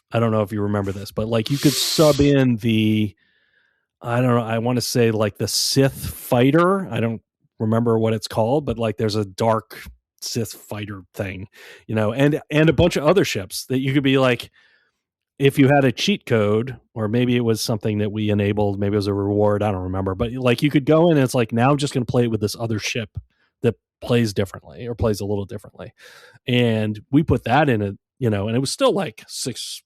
I don't know if you remember this, but like you could sub in I don't know, I want to say like the Sith fighter. I don't remember what it's called, but like there's a dark Sith fighter thing, and a bunch of other ships that you could be like, if you had a cheat code, or maybe it was something that we enabled, maybe it was a reward, I don't remember, but like you could go in and it's like, now I'm just going to play it with this other ship that plays differently or plays a little differently. And we put that in and it was still like 6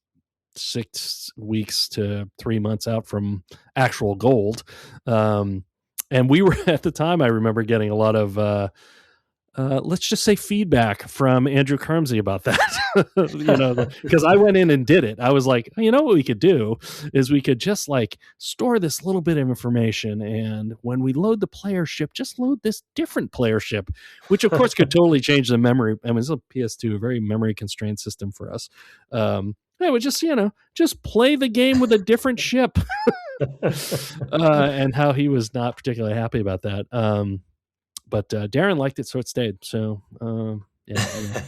weeks to 3 months out from actual gold. And we were at the time, I remember getting a lot of, let's just say feedback from Andrew Carmsey about that, because I went in and did it. I was like, what we could do is we could just like store this little bit of information. And when we load the player ship, just load this different player ship, which of course could totally change the memory. I mean, it's a PS2, a very memory constrained system for us. I would just, just play the game with a different ship. And how he was not particularly happy about that. But Darren liked it, so it stayed. So, yeah.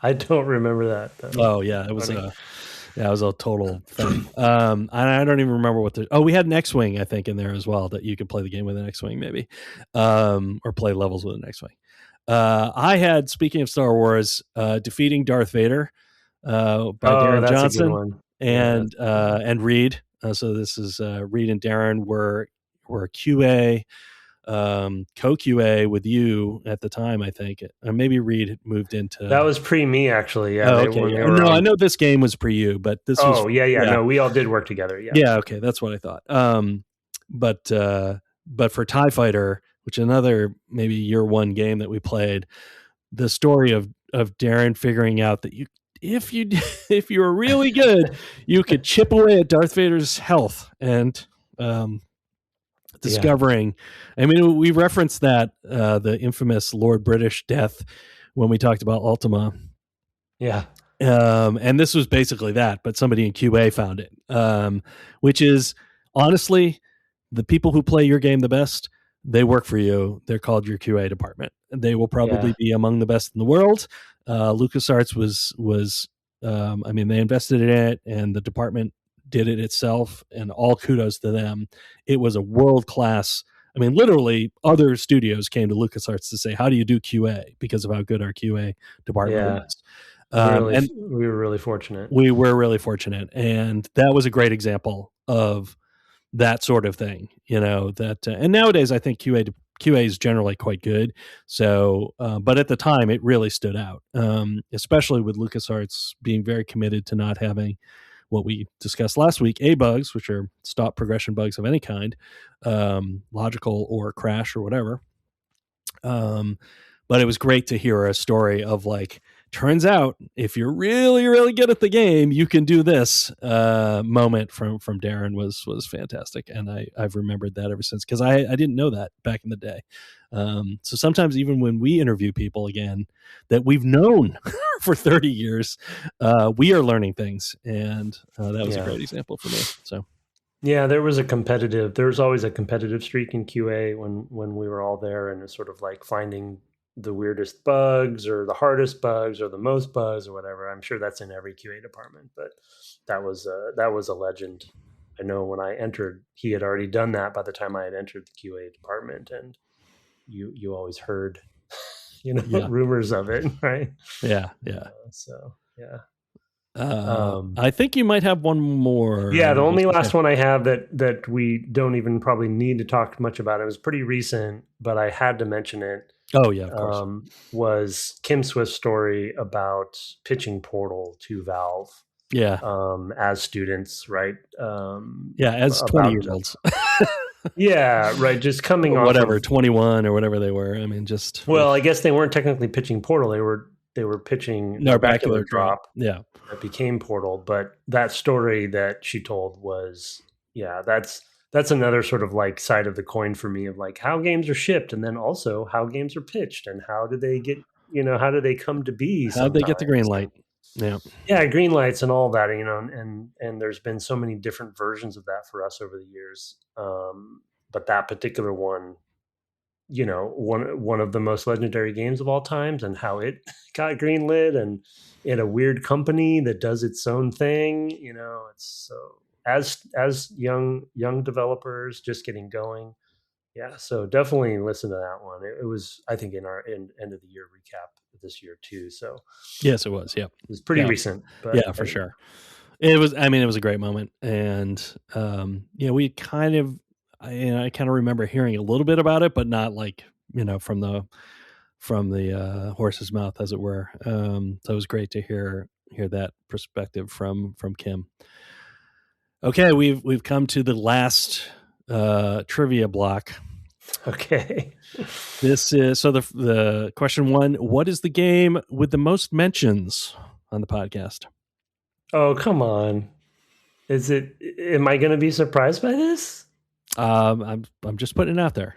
I don't remember that, though. Oh, yeah. It was it was a total thing. I don't even remember we had an X-Wing, I think, in there as well, that you could play the game with an X-Wing, maybe. Or play levels with an X-Wing. I had, speaking of Star Wars, Defeating Darth Vader by Darren Johnson and Reed. So this is Reed and Darren were QA. Co-QA with you at the time, I think. Maybe Reed moved into... That was pre-me, actually. Yeah. I know this game was pre you, but this was... No, we all did work together. Yeah. Yeah, okay, that's what I thought. But for TIE Fighter, which is another maybe year one game that we played, the story of Darren figuring out that if you were really good, you could chip away at Darth Vader's health and... discovering, I mean, we referenced that the infamous Lord British death when we talked about Ultima. Yeah. And this was basically that, but somebody in QA found it, which is honestly the people who play your game the best. They work for you. They're called your QA department. They will probably be among the best in the world. LucasArts was I mean, they invested in it, and the department did it itself, and all kudos to them. It was a world-class, I mean, literally other studios came to LucasArts to say, how do you do QA? Because of how good our QA department was. And we were really fortunate. We were really fortunate. And that was a great example of that sort of thing, and nowadays I think QA is generally quite good. So, but at the time it really stood out, especially with LucasArts being very committed to not having what we discussed last week, A-bugs, which are stop progression bugs of any kind, logical or crash or whatever. But it was great to hear a story of like, turns out if you're really, really good at the game, you can do this. Moment from Darren was fantastic. And I've remembered that ever since, because I didn't know that back in the day. So sometimes even when we interview people again that we've known for 30 years, we are learning things. And that was a great example for me. So. Yeah, there was always a competitive streak in QA when we were all there, and it's sort of like finding the weirdest bugs or the hardest bugs or the most bugs or whatever. I'm sure that's in every QA department, but that was a legend. I know when I entered, he had already done that by the time I had entered the QA department, and you always heard, rumors of it, right? Yeah. Yeah. I think you might have one more. Yeah, the only last one I have that we don't even probably need to talk much about. It was pretty recent, but I had to mention it. Oh yeah, of course. Was Kim Swift's story about pitching Portal to Valve. Yeah. As students, right? As 20-year-olds. Yeah, right. Just coming on whatever 21 or whatever they were. I mean, just I guess they weren't technically pitching Portal. They were pitching Narbacular Drop. Yeah, that became Portal. But that story that she told was, that's another sort of like side of the coin for me of like how games are shipped, and then also how games are pitched, and how do they get, how do they come to be? How do they get the green light? Yeah, green lights and all that, and there's been so many different versions of that for us over the years. But that particular one, one of the most legendary games of all times, and how it got greenlit, and in a weird company that does its own thing. It's so as young developers just getting going. Yeah, so definitely listen to that one. It was, I think, in our end of the year recap this year too. So yes, it was. Yeah, it was pretty recent. But yeah, for sure. It was. I mean, it was a great moment, and we kind of, I kind of remember hearing a little bit about it, but not like from the horse's mouth, as it were. So it was great to hear that perspective from Kim. Okay, we've come to the last trivia block. Okay. This is so the question one. What is the game with the most mentions on the podcast? Oh, come on. Am I going to be surprised by this? I'm just putting it out there.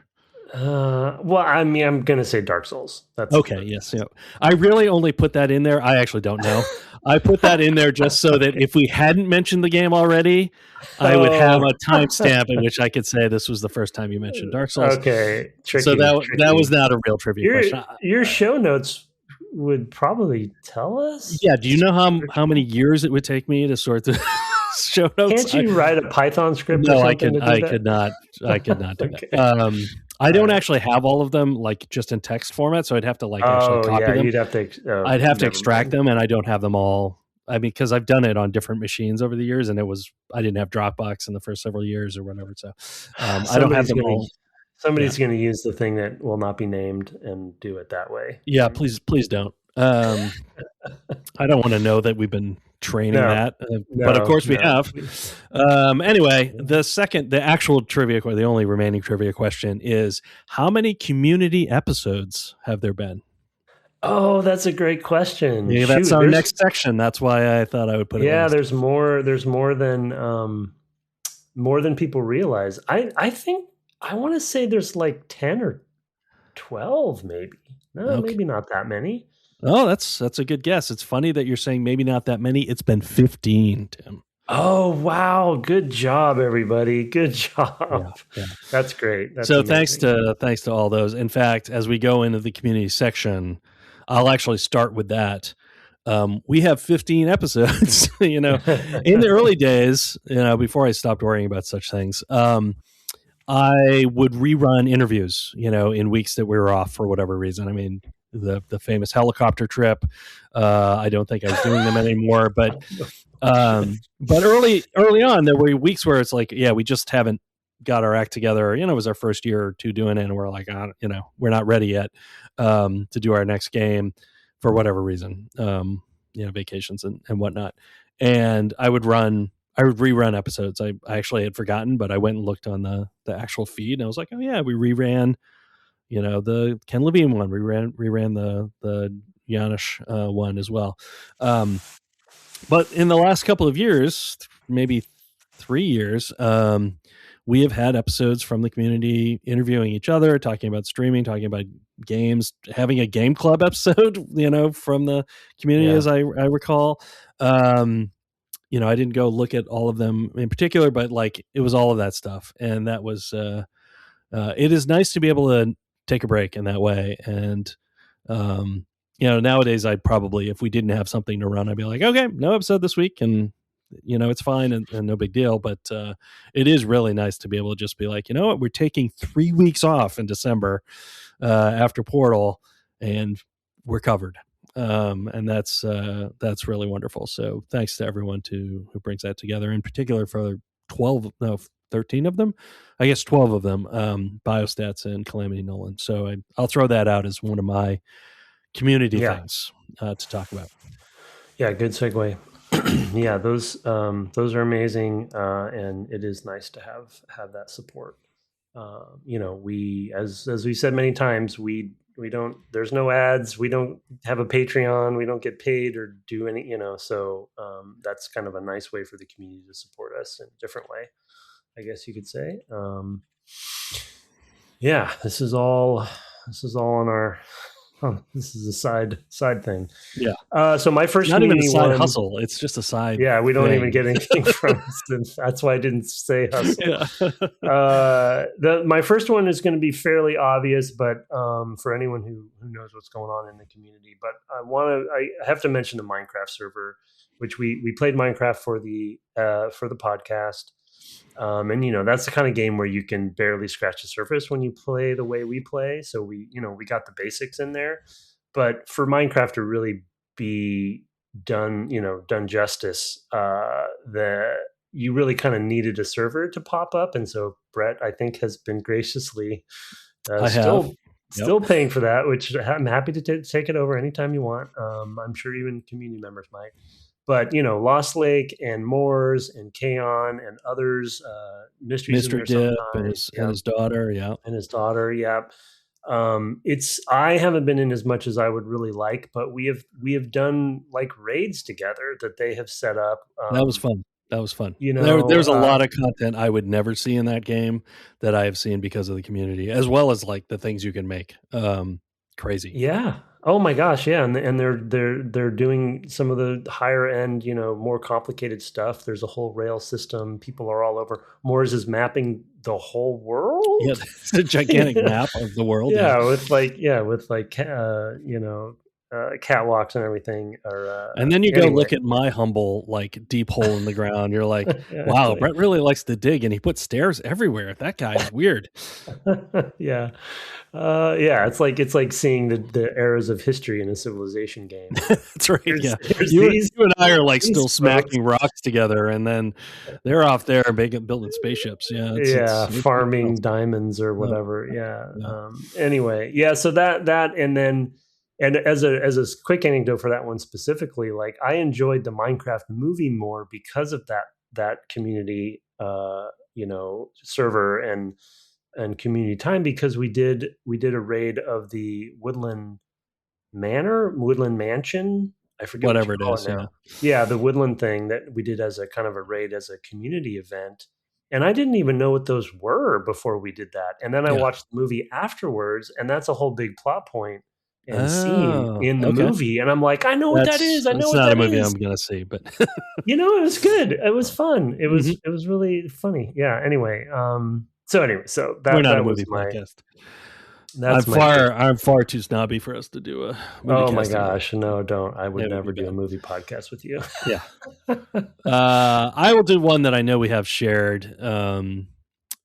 Well, I mean, I'm going to say Dark Souls. That's okay. Yes. Yeah. I really only put that in there. I actually don't know. I put that in there just so that if we hadn't mentioned the game already, I would have a timestamp in which I could say this was the first time you mentioned Dark Souls. Okay. Tricky, so that was not a real trivia question. Your show notes would probably tell us. Yeah. Do you know how many years it would take me to sort the show notes? Can't you write a Python script? No, or I could not. I could not do okay. that. I don't actually have all of them like just in text format, so I'd have to actually copy them. You'd have to. I'd have to extract them, and I don't have them all. I mean, because I've done it on different machines over the years, and I didn't have Dropbox in the first several years or whatever. So I don't have them all. Somebody's going to use the thing that will not be named and do it that way. Yeah, please don't. I don't want to know that we've been training that, but of course we have. Anyway, the actual trivia, the only remaining trivia question is: how many community episodes have there been? Oh, that's a great question. Yeah, that's our next section. That's why I thought I would put it. Yeah, there's more than people realize. I think I want to say there's like 10 or 12, maybe. No, maybe not that many. Oh, that's a good guess. It's funny that you're saying maybe not that many. It's been 15, Tim. Oh, wow. Good job, everybody. Good job. Yeah. That's great. That's amazing. Thanks to all those. In fact, as we go into the community section, I'll actually start with that. We have 15 episodes, in the early days, before I stopped worrying about such things. I would rerun interviews, in weeks that we were off for whatever reason. I mean, the famous helicopter trip. I don't think I was doing them anymore, but early on there were weeks where it's like, yeah, we just haven't got our act together. It was our first year or two doing it, and we're like, we're not ready yet to do our next game for whatever reason, vacations and whatnot. And I would rerun episodes. I actually had forgotten, but I went and looked on the actual feed, and I was like, oh yeah, we reran the Ken Levine one. We reran the Janusz one as well. But in the last couple of years, maybe 3 years, we have had episodes from the community interviewing each other, talking about streaming, talking about games, having a game club episode, from the community, as I recall. I didn't go look at all of them in particular, but it was all of that stuff. And that was, it is nice to be able to take a break in that way. And, nowadays I'd probably, if we didn't have something to run, I'd be like, okay, no episode this week. And, it's fine and no big deal. But it is really nice to be able to just be like, you know what, we're taking 3 weeks off in December after Portal, and we're covered. And that's really wonderful. So thanks to everyone who brings that together, in particular for 13 of them, I guess 12 of them, Biostats and Calamity Nolan. So I'll throw that out as one of my community things to talk about. Yeah, good segue. Yeah, those are amazing, and it is nice to have that support. We, as we said many times, we don't, there's no ads, we don't have a Patreon, we don't get paid or do any, so that's kind of a nice way for the community to support us in a different way, I guess you could say. This is all on our, this is a side thing. Yeah. So my first, not even a side hustle. It's just a side. Yeah. We don't even get anything from it. That's why I didn't say hustle. Yeah. My first one is going to be fairly obvious, but for anyone who knows what's going on in the community, but I have to mention the Minecraft server, which we played Minecraft for the podcast. And that's the kind of game where you can barely scratch the surface when you play the way we play. So we got the basics in there. but for Minecraft to really be done justice, you really kind of needed a server to pop up. And so Brett, I think, has been graciously still paying for that, which I'm happy to take it over anytime you want. I'm sure even community members might. But Lost Lake and Moors and Kaon and others, Mysteries Mr. Dip and his daughter, I haven't been in as much as I would really like, but we have done like raids together that they have set up. That was fun. There's a lot of content I would never see in that game that I have seen because of the community, as well as like the things you can make. Crazy. Yeah. Oh my gosh. Yeah. And they're doing some of the higher end, more complicated stuff. There's a whole rail system. People are all over. Moors is mapping the whole world. Yeah. It's a gigantic map of the world. Yeah. With catwalks and everything. And then you go look at my humble, like deep hole in the ground. You're like, wow, Brett really likes to dig, and he puts stairs everywhere. That guy is weird. Yeah. It's like seeing the eras of history in a civilization game. That's right. You and I are like still smacking rocks together, and then they're off there building spaceships. It's farming diamonds or whatever. Anyway, so that and as a quick anecdote for that one specifically, like I enjoyed the Minecraft movie more because of that community, server and community time, because we did a raid of the Woodland Mansion. I forget whatever it is now. Yeah, the Woodland thing that we did as a kind of a raid as a community event. And I didn't even know what those were before we did that. And then I watched the movie afterwards, and that's a whole big plot point and scene in the movie. And I'm like, I know what that is. I know what that is. It's not a movie I'm going to see, but it was good. It was fun. It was really funny. Yeah. Anyway. So we're not a movie podcast. I'm far too snobby for us to do a movie. Oh my gosh. No, don't. I would never do a movie podcast with you. Yeah. I will do one that I know we have shared. And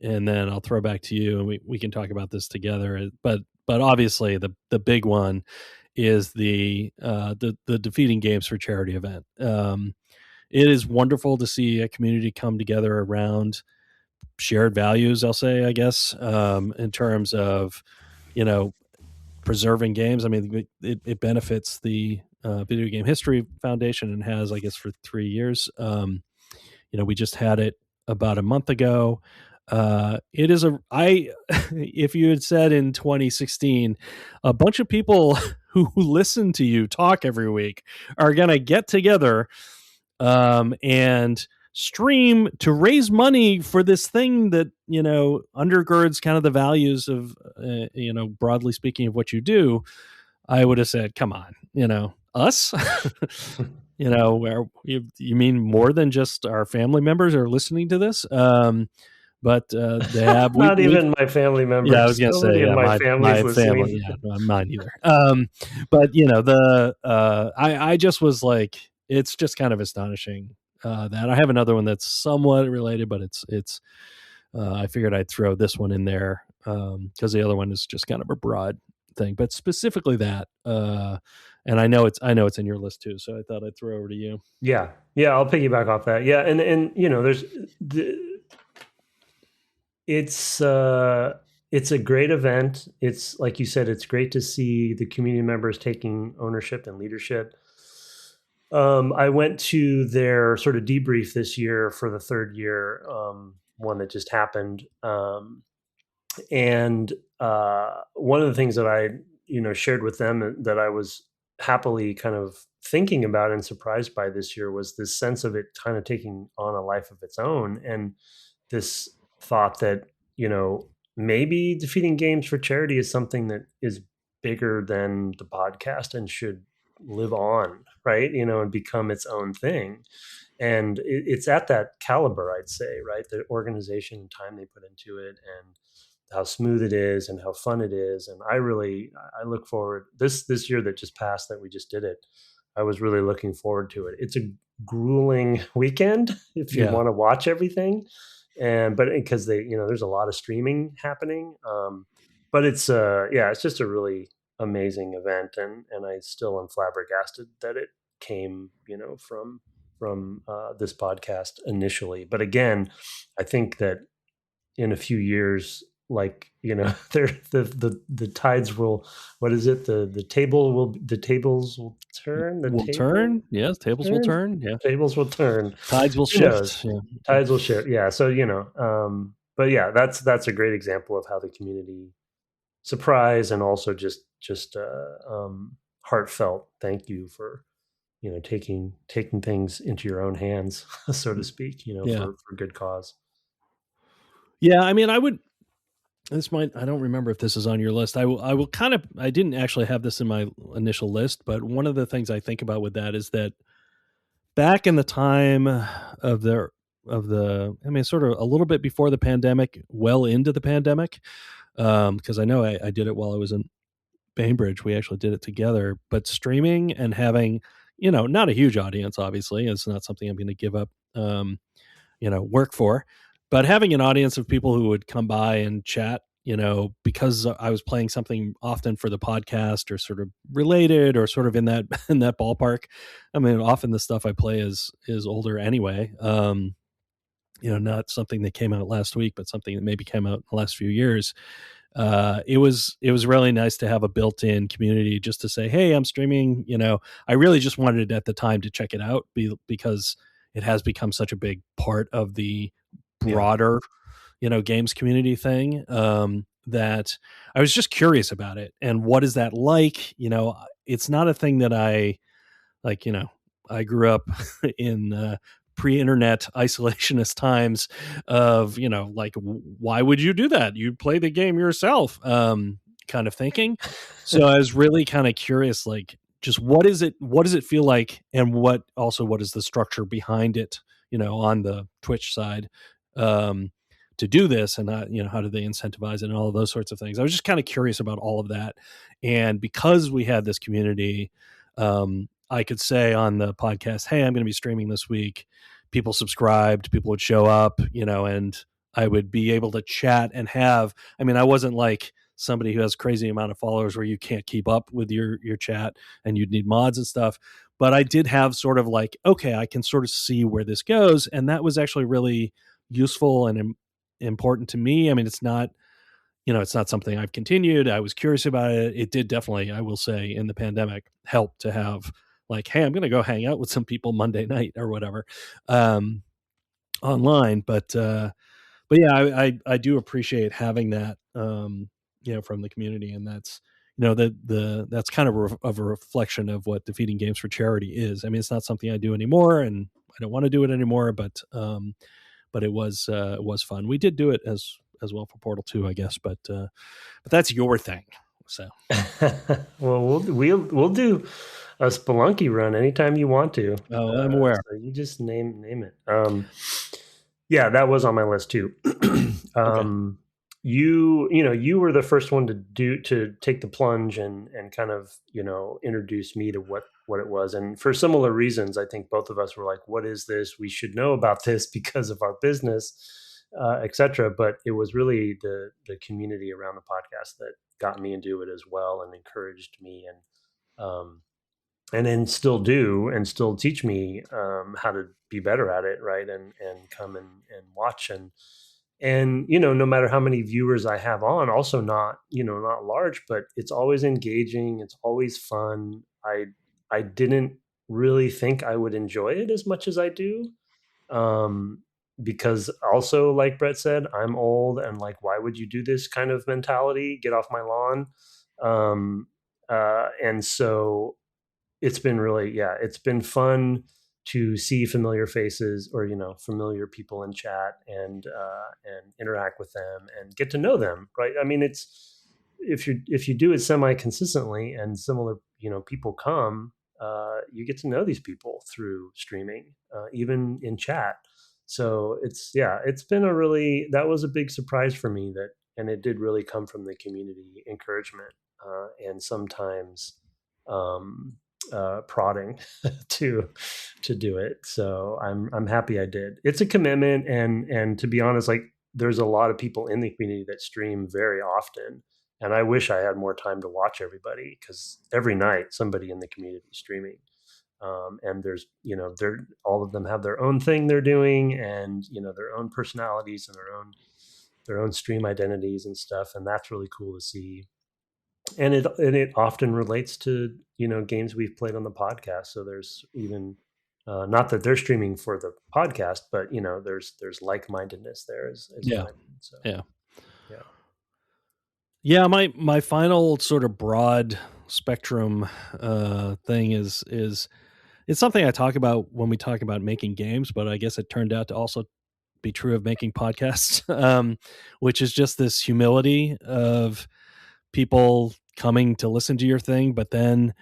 then I'll throw back to you, and we can talk about this together. But obviously the big one is the Defeating Games for Charity event. It is wonderful to see a community come together around shared values, I'll say, I guess, in terms of, preserving games. I mean, it benefits the Video Game History Foundation, and has, I guess, for 3 years. We just had it about a month ago. It is if you had said in 2016, a bunch of people who listen to you talk every week are going to get together and stream to raise money for this thing that, undergirds kind of the values of, broadly speaking, of what you do, I would have said, come on, us, where you mean more than just our family members are listening to this. But they have not even my family members. Yeah, I was going to say my family. Yeah, mine either. But I just was like, it's just kind of astonishing that I have another one that's somewhat related, but it's. I figured I'd throw this one in there because the other one is just kind of a broad thing, but specifically that. And I know it's in your list too, so I thought I'd throw over to you. Yeah, I'll piggyback off that. Yeah, and there's It's a great event. It's like you said, it's great to see the community members taking ownership and leadership. I went to their sort of debrief this year for the third year, one that just happened. And one of the things that I, shared with them that I was happily kind of thinking about and surprised by this year was this sense of it kind of taking on a life of its own. And this thought that, maybe Defeating Games for Charity is something that is bigger than the podcast and should live on, right? And become its own thing. And it's at that caliber, I'd say, right? The organization and time they put into it, and how smooth it is, and how fun it is. And I look forward this year that just passed, that we just did it. I was really looking forward to it. It's a grueling weekend if you want to watch everything. But because there's a lot of streaming happening. But it's just a really amazing event, and I still am flabbergasted that it came, from this podcast initially. But again, I think that in a few years, like, the tides will, what is it, the tables will turn, yes, tables will turn, yeah, tables will turn, tides will shift, yeah. Tides will shift, yeah. So but yeah, that's a great example of how the community surprise, and also just heartfelt thank you for taking things into your own hands, so to speak, for good cause. Yeah, I mean, I don't remember if this is on your list. I didn't actually have this in my initial list, but one of the things I think about with that is that back in the time of I mean, sort of a little bit before the pandemic, well into the pandemic, because I know I did it while I was in Bainbridge. We actually did it together, but streaming and having, not a huge audience, obviously, it's not something I'm going to give up, work for, but having an audience of people who would come by and chat, because I was playing something often for the podcast or sort of related or sort of in that ballpark. I mean, often the stuff I play is older anyway. Not something that came out last week, but something that maybe came out in the last few years. It was really nice to have a built-in community just to say, hey, I'm streaming. I really just wanted at the time to check it out because it has become such a big part of the broader, games community thing, that I was just curious about it. And what is that like? It's not a thing that I like, I grew up in pre-internet isolationist times of, like, why would you do that? You'd play the game yourself, kind of thinking. So I was really kind of curious, like, just what does it feel like? And what is the structure behind it, on the Twitch side, to do this, and how do they incentivize it and all of those sorts of things. I was just kind of curious about all of that. And because we had this community, I could say on the podcast, hey, I'm going to be streaming this week. People subscribed, people would show up, and I would be able to chat and I wasn't like somebody who has crazy amount of followers where you can't keep up with your chat and you'd need mods and stuff. But I did have sort of like, okay, I can sort of see where this goes. And that was actually really useful and important to me. I mean, it's not something I've continued. I was curious about it. It did definitely, I will say, in the pandemic, help to have like, hey, I'm going to go hang out with some people Monday night or whatever, online. But yeah, I do appreciate having that, from the community. And that's, that's kind of a reflection of what Defeating Games for Charity is. I mean, it's not something I do anymore, and I don't want to do it anymore, but it was fun. We did do it as well for Portal 2, I guess, but that's your thing. So, well, we'll do a Spelunky run anytime you want to. Oh, I'm aware. So you just name it. Yeah, that was on my list too. Okay. You were the first one to take the plunge and kind of introduce me to what it was, and for similar reasons, I think both of us were like, "What is this? We should know about this because of our business, etc." But it was really the community around the podcast that got me into it as well, and encouraged me, and then still do, and still teach me how to be better at it, right? And come and watch, and no matter how many viewers I have on, also not large, but it's always engaging. It's always fun. I didn't really think I would enjoy it as much as I do, because also, like Brett said, I'm old, and like, why would you do this kind of mentality? Get off my lawn. And so it's been it's been fun to see familiar faces, or familiar people in chat, and interact with them and get to know them, right? I mean, it's if you do it semi consistently and similar people come, you get to know these people through streaming, even in chat. So it's been that was a big surprise for me, and it did really come from the community encouragement, and sometimes prodding to do it. So I'm happy I did. It's a commitment, and to be honest, like, there's a lot of people in the community that stream very often, And I wish I had more time to watch everybody, because every night somebody in the community is streaming. And there's, they're, all of them have their own thing they're doing, and, their own personalities and their own stream identities and stuff. And that's really cool to see. And it often relates to, games we've played on the podcast. So there's even, not that they're streaming for the podcast, but there's like-mindedness there as yeah. well. So yeah. My final sort of broad spectrum thing is it's something I talk about when we talk about making games, but I guess it turned out to also be true of making podcasts, which is just this humility of people coming to listen to your thing. But then,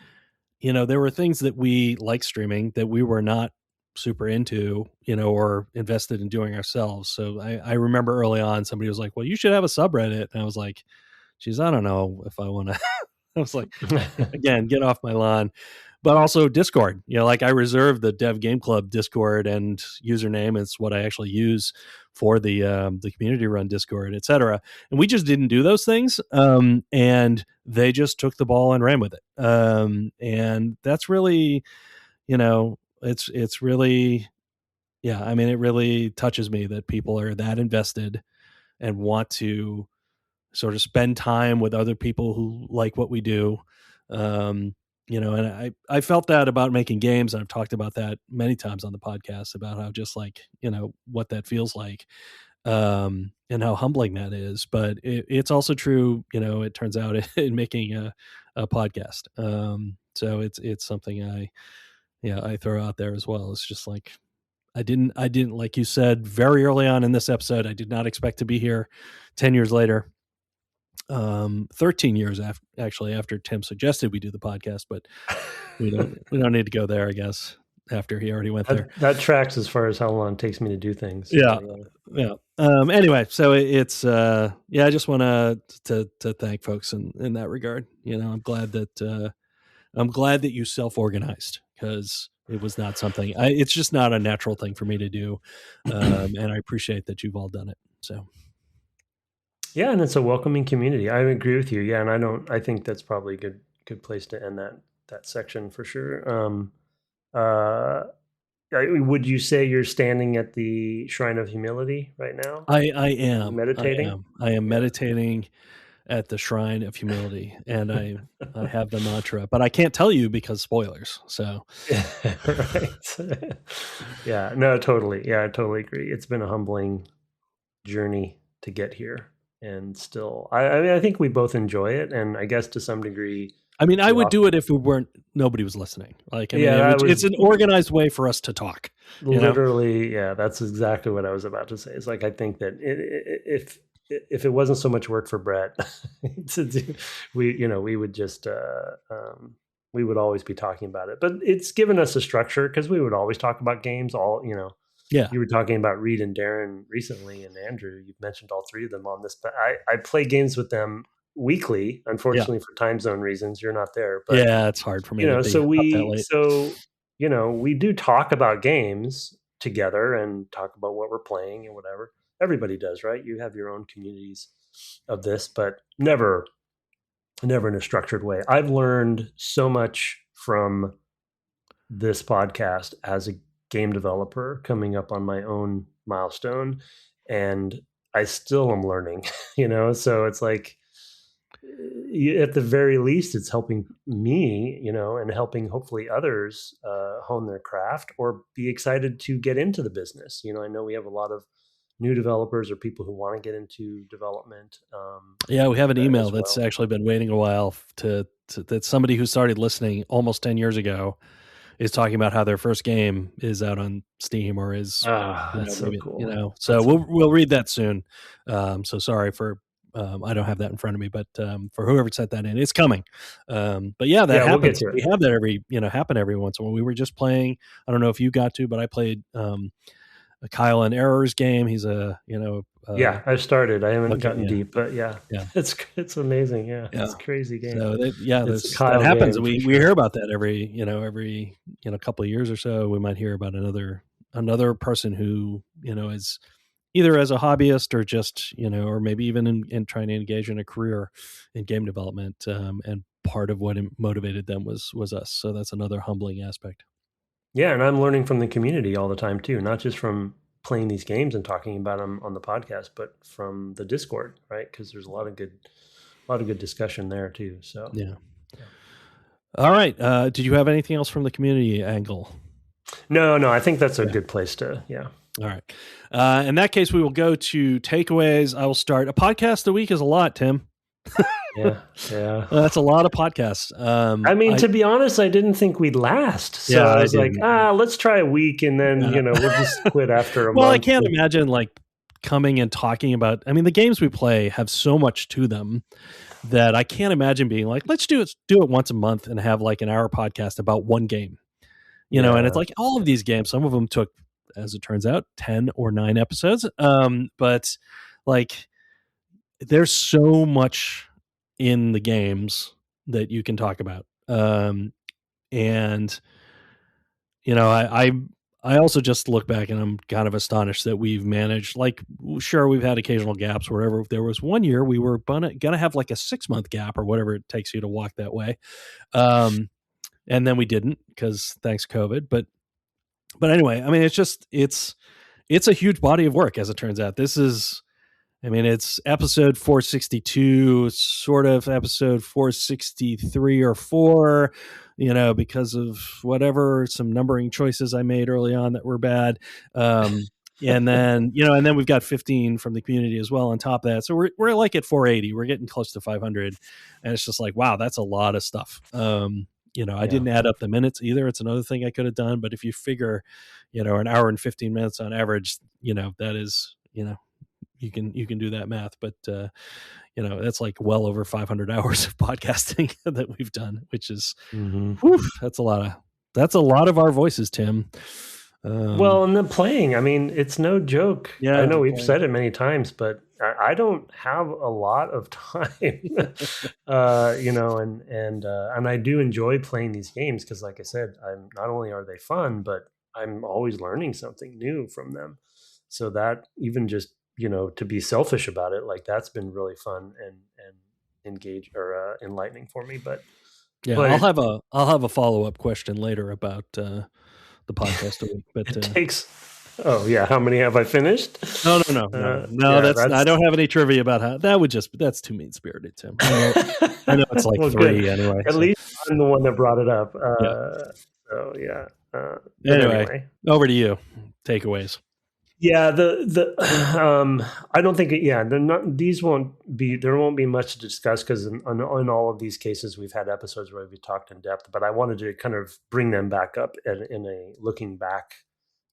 there were things that we like streaming that we were not super into, or invested in doing ourselves. So I remember early on somebody was like, well, you should have a subreddit. And I was like, geez, I don't know if I want to. I was like, again, get off my lawn. But also Discord, like I reserve the Dev Game Club Discord and username. It's what I actually use for the community run Discord, et cetera. And we just didn't do those things. And they just took the ball and ran with it. And that's really, it's really, I mean, it really touches me that people are that invested and want to sort of spend time with other people who like what we do. And I felt that about making games. And I've talked about that many times on the podcast about how just like, what that feels like, and how humbling that is. But it's also true, it turns out in making a podcast. So it's something I throw out there as well. It's just like, I didn't, like you said, very early on in this episode, I did not expect to be here 10 years later. 13 years after Tim suggested we do the podcast, but we don't need to go there, I guess, after he already went there. That tracks as far as how long it takes me to do things. Yeah. Anyway, so it's I just want to thank folks in that regard. I'm glad that you self-organized, because it was not something it's just not a natural thing for me to do. And I appreciate that you've all done it. So yeah, and it's a welcoming community. I agree with you. Yeah, and I think that's probably a good place to end that section for sure. Would you say you're standing at the shrine of humility right now? I am meditating. I am meditating at the shrine of humility, and I have the mantra, but I can't tell you because spoilers. So right. Yeah, no, totally. Yeah, I totally agree. It's been a humbling journey to get here. And still, I think we both enjoy it, and I guess to some degree. I mean, I would do it if nobody was listening. Like, it's an organized way for us to talk. Literally, yeah, that's exactly what I was about to say. It's like, I think that if it wasn't so much work for Brett to do, we would just we would always be talking about it. But it's given us a structure, because we would always talk about games. Yeah, you were talking about Reed and Darren recently, and Andrew, you've mentioned all three of them on this, but I play games with them weekly. Unfortunately, for time zone reasons, you're not there. But yeah, it's hard for me. We do talk about games together and talk about what we're playing and whatever. Everybody does, right? You have your own communities of this, but never in a structured way. I've learned so much from this podcast as a game developer coming up on my own milestone, and I still am learning, so it's like, at the very least, it's helping me, and helping hopefully others hone their craft or be excited to get into the business. I know we have a lot of new developers or people who want to get into development. We have an email that's actually been waiting a while that somebody who started listening almost 10 years ago is talking about how their first game is out on Steam or is, that's so cool. So we'll read that soon. So sorry for, I don't have that in front of me, but for whoever sent that in, it's coming. But that happens. We have that happen every once in a while. We were just playing, I don't know if you got to, but I played a Kyle and Errors game. He's I've started. I haven't gotten deep, but it's amazing. Yeah, it's a crazy game. So that happens. We hear about that every couple of years or so. We might hear about another person who is either as a hobbyist or just, or maybe even in trying to engage in a career in game development. And part of what motivated them was us. So that's another humbling aspect. Yeah, and I'm learning from the community all the time too, not just from playing these games and talking about them on the podcast, but from the Discord, right? Because there's a lot of good discussion there too. So yeah. All right. Did you have anything else from the community angle? No. I think that's a good place to. Yeah. All right. In that case, we will go to takeaways. I will start. A podcast a week is a lot, Tim. Yeah. That's a lot of podcasts. To be honest, I didn't think we'd last. So I was like, let's try a week and then, we'll just quit after a month. Well, I can't imagine coming and talking about, the games we play have so much to them that I can't imagine being like, let's do it once a month and have an hour podcast about one game, and it's like all of these games, some of them took, as it turns out, 10 or 9 episodes. But there's so much in the games that you can talk about. I also just look back and I'm kind of astonished that we've managed, sure, we've had occasional gaps wherever. There was one year we were going to have a 6-month gap or whatever it takes you to walk that way. And then we didn't because thanks COVID. But anyway, it's a huge body of work, as it turns out. This is, it's episode 462, sort of episode 463 or 4, because of some numbering choices I made early on that were bad. And then, and then we've got 15 from the community as well on top of that. So we're at 480, we're getting close to 500. And it's just wow, that's a lot of stuff. I didn't add up the minutes either. It's another thing I could have done. But if you figure, an hour and 15 minutes on average, that is, you can do that math, but that's well over 500 hours of podcasting that we've done, which is that's a lot of our voices, Tim. Well, and the playing, it's no joke. Yeah, I know we've said it many times, but I don't have a lot of time, and I do enjoy playing these games because, like I said, not only are they fun, but I'm always learning something new from them. So that even just, to be selfish about it, that's been really fun and engage or enlightening for me. But I'll have a follow-up question later about the podcast a week. But it takes. Oh yeah, how many have I finished? No. That's I don't have any trivia about how that's too mean-spirited, Tim. I know it's well, 3 good. Anyway. At least I'm the one that brought it up. So yeah. Anyway, over to you. Takeaways. Yeah, I don't think. These won't be. There won't be much to discuss because in all of these cases we've had episodes where we talked in depth. But I wanted to kind of bring them back up in a looking back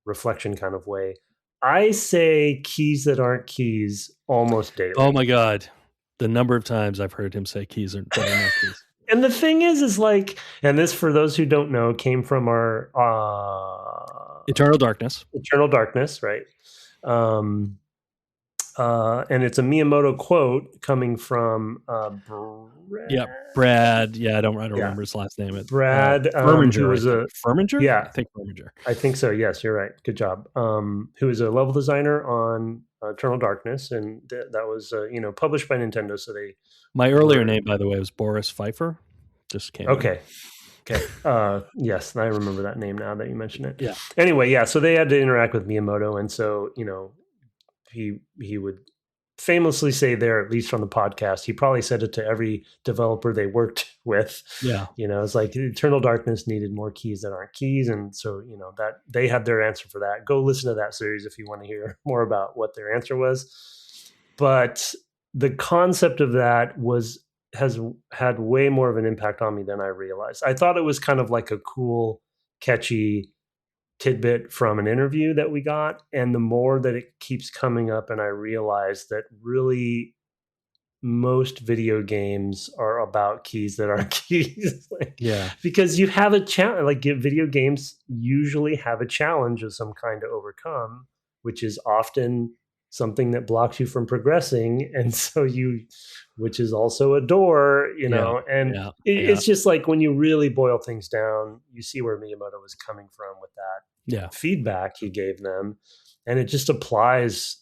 reflection kind of way. I say keys that aren't keys almost daily. Oh my God, the number of times I've heard him say keys that are not keys. And the thing is and this, for those who don't know, came from our Eternal Darkness. Eternal Darkness, right? And it's a Miyamoto quote coming from Brad. Yeah, Brad. Yeah, I don't remember his last name. Brad Firminger, who was Firminger? Yeah, I think Firminger. I think so. Yes, you're right. Good job. Who is a level designer on Eternal Darkness, and that was published by Nintendo. So my earlier name, by the way, was Boris Pfeiffer. Just came. Okay. Yes, I remember that name now that you mention it. Yeah. Anyway, yeah. So they had to interact with Miyamoto, and so he would famously say there, at least on the podcast, he probably said it to every developer they worked with. Yeah. It's Eternal Darkness needed more keys that aren't keys, and so that they had their answer for that. Go listen to that series if you want to hear more about what their answer was. But the concept of that has had way more of an impact on me than I realized. I thought it was kind of like a cool, catchy tidbit from an interview that we got. And the more that it keeps coming up, and I realize that really most video games are about keys that aren't keys. Because you have a challenge, video games usually have a challenge of some kind to overcome, which is often something that blocks you from progressing. And so which is also a door, it's just when you really boil things down, you see where Miyamoto was coming from with that feedback he gave them. And it just applies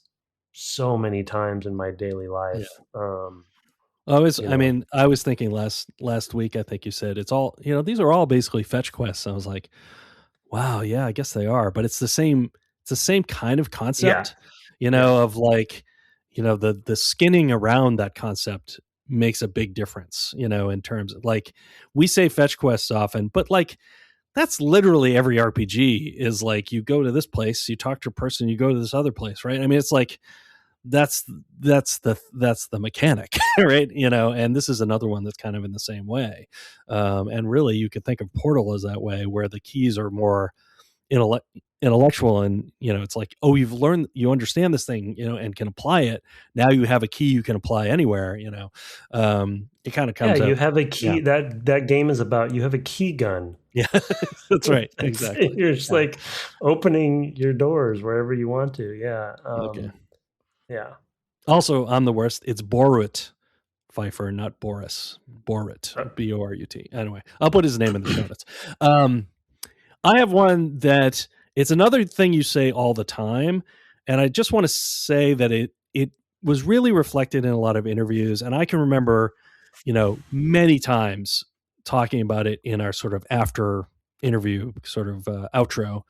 so many times in my daily life. I was thinking last week, I think you said it's all, these are all basically fetch quests. I was like, wow, yeah, I guess they are, but it's the same kind of concept, of like, the skinning around that concept makes a big difference, in terms of like, we say fetch quests often, but like, that's literally every RPG is like, you go to this place, you talk to a person, you go to this other place, right? I mean, it's like, that's the mechanic, right? And this is another one that's kind of in the same way. And really, you could think of Portal as that way, where the keys are more intellectual, and it's like, oh, you understand this thing, and can apply it. Now you have a key you can apply anywhere. It kind of comes. Yeah, you have a key. That game is about, you have a key gun. Yeah, that's right. Exactly. You're just like opening your doors wherever you want to. Yeah. Okay. Yeah. Also, I'm the worst. It's Borut Pfeiffer, not Boris. Borut, Borut. Anyway, I'll put his name in the show notes. I have one that it's another thing you say all the time, and I just want to say that it was really reflected in a lot of interviews, and I can remember, many times talking about it in our sort of after interview sort of outro,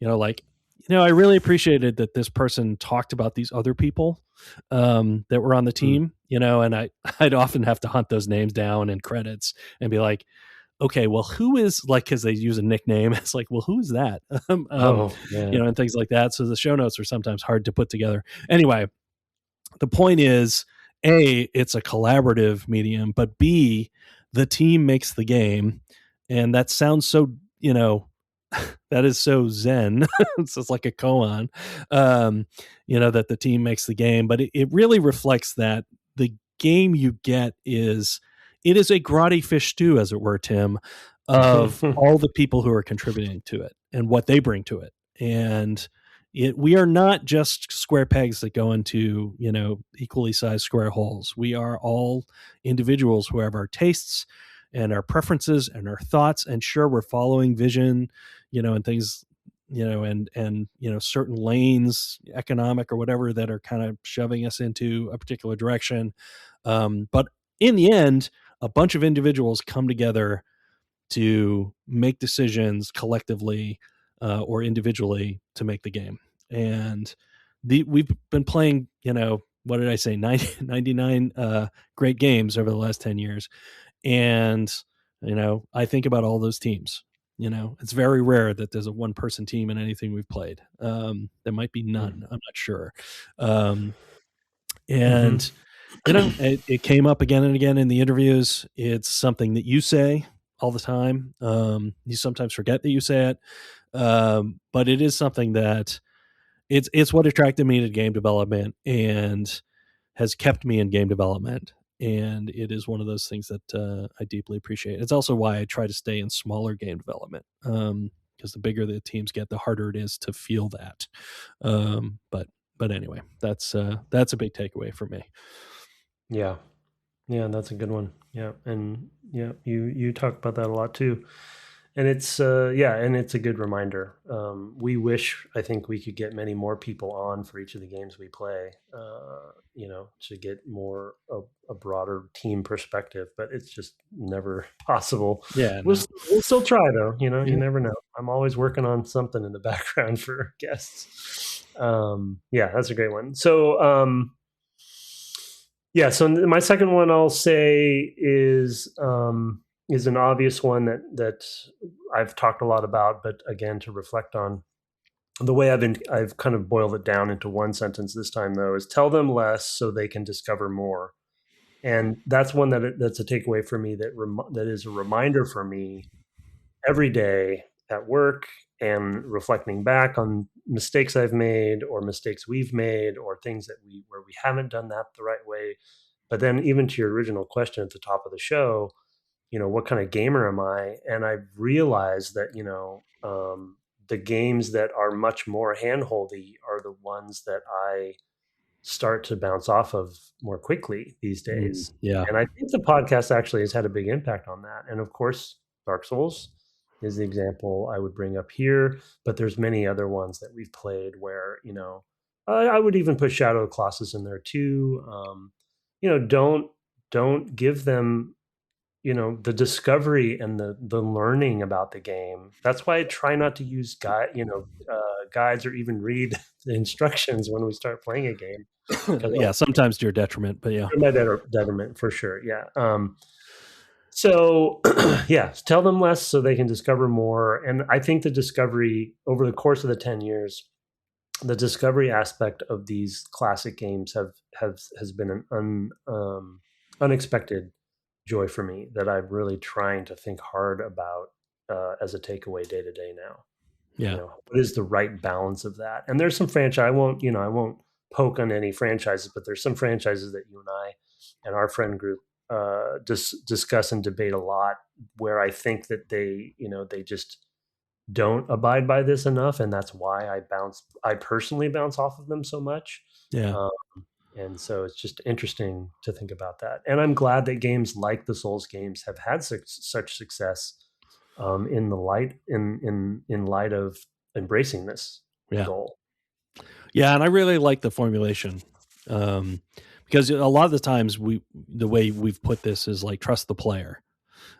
like, I really appreciated that this person talked about these other people that were on the team, and I'd often have to hunt those names down in credits and be like, okay, well, who is, like, because they use a nickname, it's like, well, who is that? And things like that. So the show notes are sometimes hard to put together. Anyway, the point is, A, it's a collaborative medium, but B, the team makes the game. And that sounds so, that is so zen. It's just like a koan, that the team makes the game. But it really reflects that the game you get is a grotty fish stew, as it were, Tim, of all the people who are contributing to it and what they bring to it. And we are not just square pegs that go into, equally sized square holes. We are all individuals who have our tastes and our preferences and our thoughts. And sure, we're following vision, and things, and certain lanes, economic or whatever, that are kind of shoving us into a particular direction. But in the end, a bunch of individuals come together to make decisions collectively or individually to make the game. And we've been playing, what did I say, 99 great games over the last 10 years. And, I think about all those teams. It's very rare that there's a one-person team in anything we've played. There might be none. I'm not sure. And it came up again and again in the interviews. It's something that you say all the time. You sometimes forget that you say it, but it is something that it's what attracted me to game development and has kept me in game development. And it is one of those things that I deeply appreciate. It's also why I try to stay in smaller game development, because the bigger the teams get, the harder it is to feel that. But anyway, that's a big takeaway for me. Yeah, that's a good one. Yeah, and you talk about that a lot too, and it's it's a good reminder. I think we could get many more people on for each of the games we play, to get more a broader team perspective, but it's just never possible. Yeah, we'll still try though. You never know. I'm always working on something in the background for guests. That's a great one. So so my second one I'll say is an obvious one that I've talked a lot about, but again, to reflect on, the way I've kind of boiled it down into one sentence this time, though, is tell them less so they can discover more. And that's one that's a takeaway for me, that is a reminder for me every day at work, and reflecting back on mistakes I've made or mistakes we've made or things where we haven't done that the right way. But then, even to your original question at the top of the show, what kind of gamer am I? And I've realized that, the games that are much more handholdy are the ones that I start to bounce off of more quickly these days. Yeah. And I think the podcast actually has had a big impact on that. And of course, Dark Souls is the example I would bring up here, but there's many other ones that we've played where, I would even put Shadow of Colossus in there too. Don't give them, the discovery and the learning about the game. That's why I try not to use guides or even read the instructions when we start playing a game. Yeah, sometimes to your detriment, but yeah. To my detriment for sure. Yeah. So yeah, tell them less so they can discover more. And I think the discovery over the course of the 10 years, the discovery aspect of these classic games has been an unexpected joy for me that I'm really trying to think hard about as a takeaway day to day now. Yeah. What is the right balance of that? And there's some franchise. I won't poke on any franchises, but there's some franchises that you and I and our friend group discuss and debate a lot, where I think that they just don't abide by this enough, and that's why I personally bounce off of them so much. Yeah. And so it's just interesting to think about that. And I'm glad that games like the Souls games have had such success in the light in light of embracing this goal. Yeah, and I really like the formulation, because a lot of the times the way we've put this is like trust the player,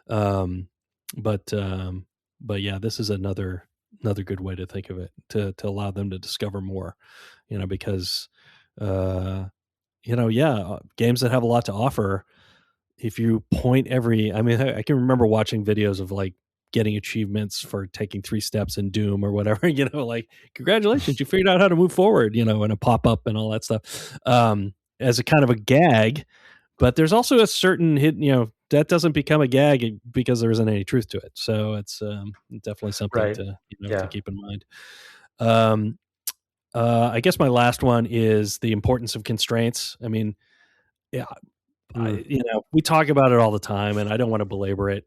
but yeah, this is another good way to think of it, to allow them to discover more, because games that have a lot to offer, if you point I can remember watching videos of like getting achievements for taking 3 steps in Doom or whatever, like, congratulations, you figured out how to move forward, and a pop-up and all that stuff, as a kind of a gag. But there's also a certain hit, that doesn't become a gag because there isn't any truth to it. So it's definitely something to to keep in mind. I guess my last one is the importance of constraints. I mean, yeah, we talk about it all the time, and I don't want to belabor it.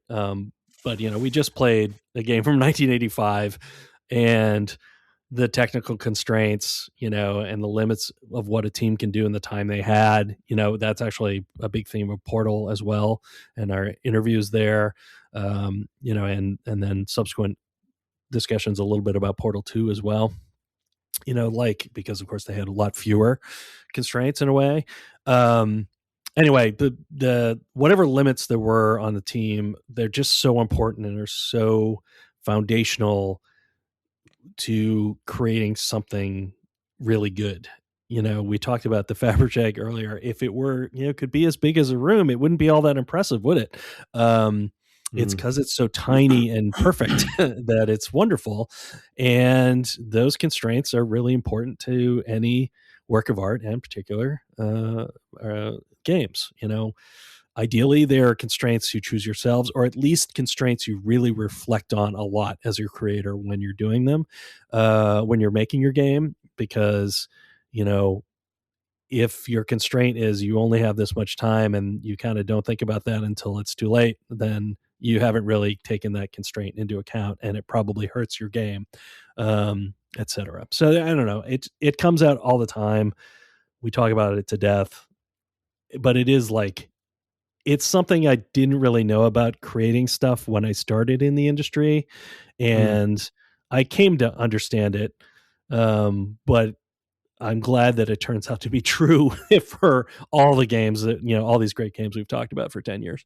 But we just played a game from 1985, and the technical constraints, and the limits of what a team can do in the time they had, that's actually a big theme of Portal as well, and our interviews there, and then subsequent discussions a little bit about Portal 2 as well. Because of course they had a lot fewer constraints in a way. Anyway, the whatever limits there were on the team, they're just so important and are so foundational to creating something really good. We talked about the Faberge egg earlier. If it were, could be as big as a room, it wouldn't be all that impressive, would it? It's because it's so tiny and perfect that it's wonderful. And those constraints are really important to any work of art, and particular games. Ideally, there are constraints you choose yourselves, or at least constraints you really reflect on a lot as your creator when you're doing them, when you're making your game, because, if your constraint is you only have this much time and you kind of don't think about that until it's too late, then you haven't really taken that constraint into account, and it probably hurts your game, etc. So I don't know. It comes out all the time. We talk about it to death, but it is like, it's something I didn't really know about creating stuff when I started in the industry, and I came to understand it. But I'm glad that it turns out to be true for all the games that, all these great games we've talked about for 10 years.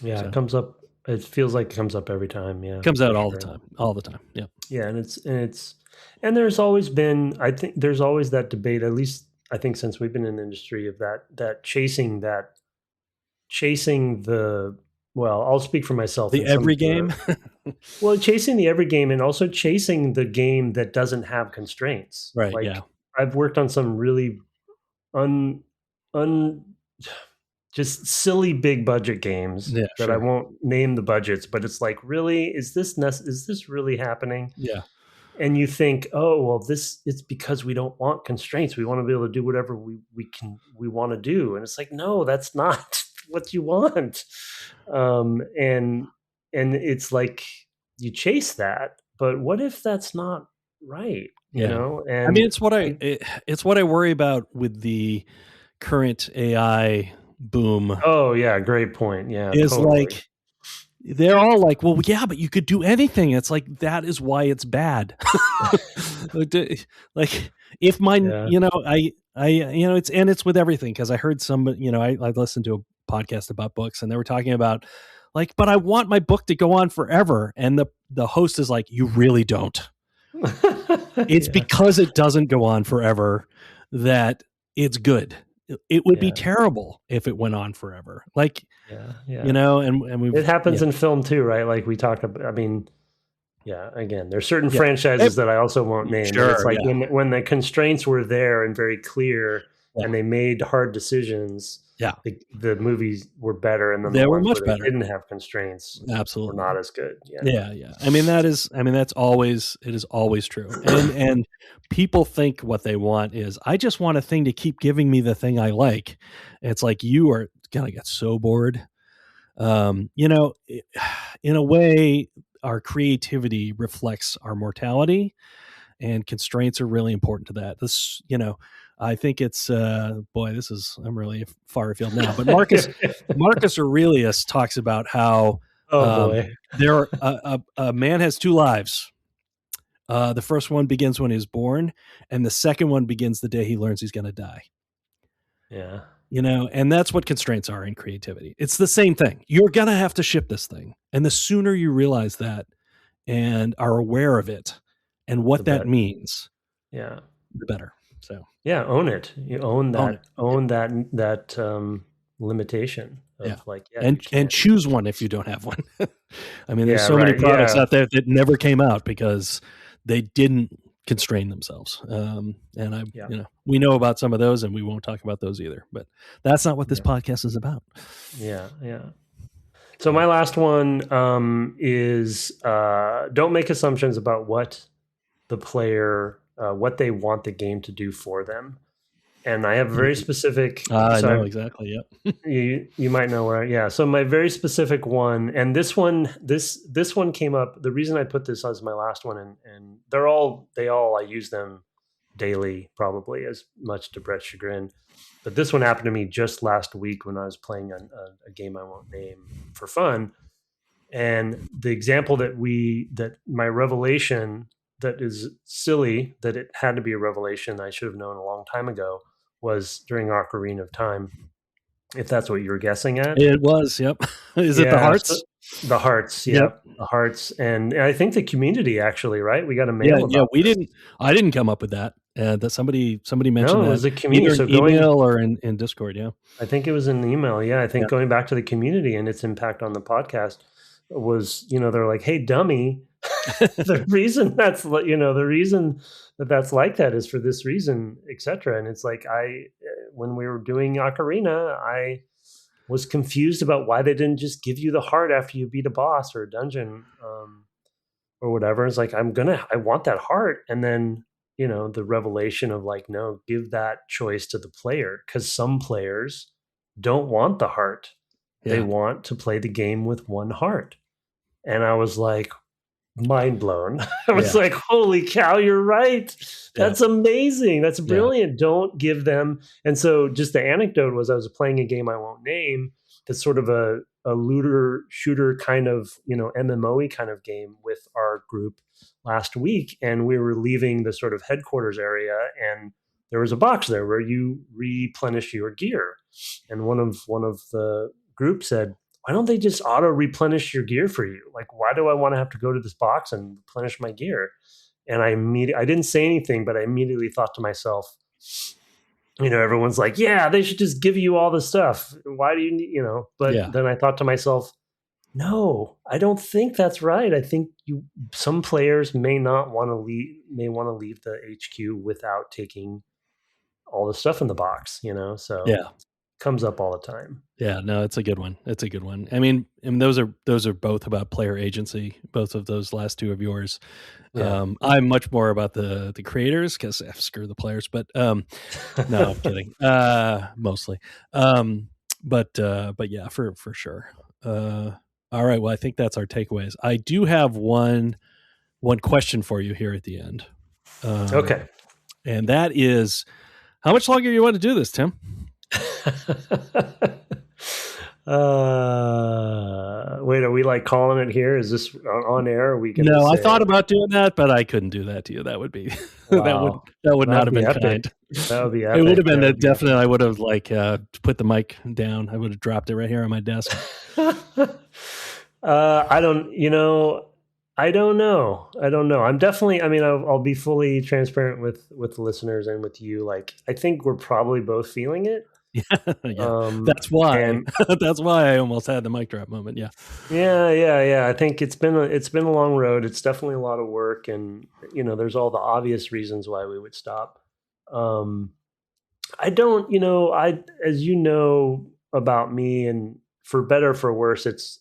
Yeah, so. It comes up. It feels like it comes up every time. Yeah, it comes out all the time. Yeah. Yeah. And there's always been, I think there's always that debate, at least I think since we've been in the industry, of that chasing the, well, I'll speak for myself. The every game? Well, chasing the every game, and also chasing the game that doesn't have constraints. Right. Like, yeah. I've worked on some really just silly big budget games that I won't name the budgets, but it's like, really, is this really happening? Yeah. And you think, oh, well, it's because we don't want constraints. We want to be able to do whatever we want to do. And it's like, no, that's not what you want. And it's like, you chase that, but what if that's not right? You know? And I mean, it's what I worry about with the current AI boom. Oh yeah, great point. Yeah, is totally. Like, they're all like, well, yeah, but you could do anything. It's like, that is why it's bad. Like, if my, it's with everything. Cause I heard somebody, I listened to a podcast about books and they were talking about like, but I want my book to go on forever. And the host is like, you really don't. It's because it doesn't go on forever that it's good. It would be terrible if it went on forever. Like, and it happens in film too, right? Like we talked about, I mean, again, there's certain franchises that I also won't name. Sure, it's like when the constraints were there and very clear and they made hard decisions, the movies were better, and then they were much better. They didn't have constraints. Absolutely, were not as good. Yeah. I mean, it is always true. And people think what they want is, I just want a thing to keep giving me the thing I like. It's like, you are gonna get so bored. In a way, our creativity reflects our mortality, and constraints are really important to that. This, I think it's I'm really far afield now, but Marcus Aurelius talks about how a man has two lives. The first one begins when he's born, and the second one begins the day he learns he's going to die. Yeah. And that's what constraints are in creativity. It's the same thing. You're going to have to ship this thing. And the sooner you realize that and are aware of it and what that means, the better. So, own it. You own that, own that limitation of and choose one if you don't have one. I mean, there's so many products out there that never came out because they didn't constrain themselves. We know about some of those, and we won't talk about those either, but that's not what this podcast is about. Yeah. So my last one is don't make assumptions about what the player, what they want the game to do for them. And I have very specific. I know exactly. Yep. you might know where. So my very specific one, and this one came up. The reason I put this as my last one, and I use them daily, probably, as much to Brett's chagrin. But this one happened to me just last week when I was playing a game I won't name for fun. And the example that my revelation, that is silly that it had to be a revelation I should have known a long time ago, was during Ocarina of Time, if that's what you're guessing at. It was, yep. Is it the hearts? The hearts, yep. The hearts. And I think the community, actually, right? We got a mail about I didn't come up with that. That somebody mentioned it was a community. Either in email or in Discord, I think it was in the email, I think going back to the community and its impact on the podcast was, they're like, hey, dummy, the reason that's like that is for this reason, etc. And it's like, when we were doing Ocarina, I was confused about why they didn't just give you the heart after you beat a boss or a dungeon, or whatever. It's like, I want that heart. And then, the revelation of like, no, give that choice to the player, because some players don't want the heart. They want to play the game with one heart. And I was like, mind blown. I was like, holy cow, you're right. That's amazing. That's brilliant. Don't give them. And so just the anecdote was, I was playing a game I won't name that's sort of a looter shooter kind of, MMO-y kind of game with our group last week. And we were leaving the sort of headquarters area, and there was a box there where you replenish your gear. And one of the group said, why don't they just auto replenish your gear for you? Like, why do I want to have to go to this box and replenish my gear? And I didn't say anything, but I immediately thought to myself, everyone's like, yeah, they should just give you all the stuff. Why do you need, but then I thought to myself, no, I don't think that's right. I think some players may want to leave the HQ without taking all the stuff in the box, so comes up all the time. Yeah, no, it's a good one. I mean, those are both about player agency, both of those last two of yours. I'm much more about the creators, because screw the players, but no, I'm kidding. Mostly. But yeah, for sure. All right, well, I think that's our takeaways. I do have one question for you here at the end. Okay. And that is, how much longer do you want to do this, Tim? Wait, are we like calling it here? Is this on air? Are we gonna No, I thought about doing that, but I couldn't do that to you. That would be wow. that would not have been epic. kind. That would be epic. It would have been definitely. I would have like put the mic down. I would have dropped it right here on my desk. I don't know. I'm definitely, I mean, I'll be fully transparent with the listeners and with you. Like, I think we're probably both feeling it. Yeah. That's why. That's why I almost had the mic drop moment. Yeah. Yeah. I think it's been a long road. It's definitely a lot of work, and there's all the obvious reasons why we would stop. I don't, as you know about me, and for better or for worse, it's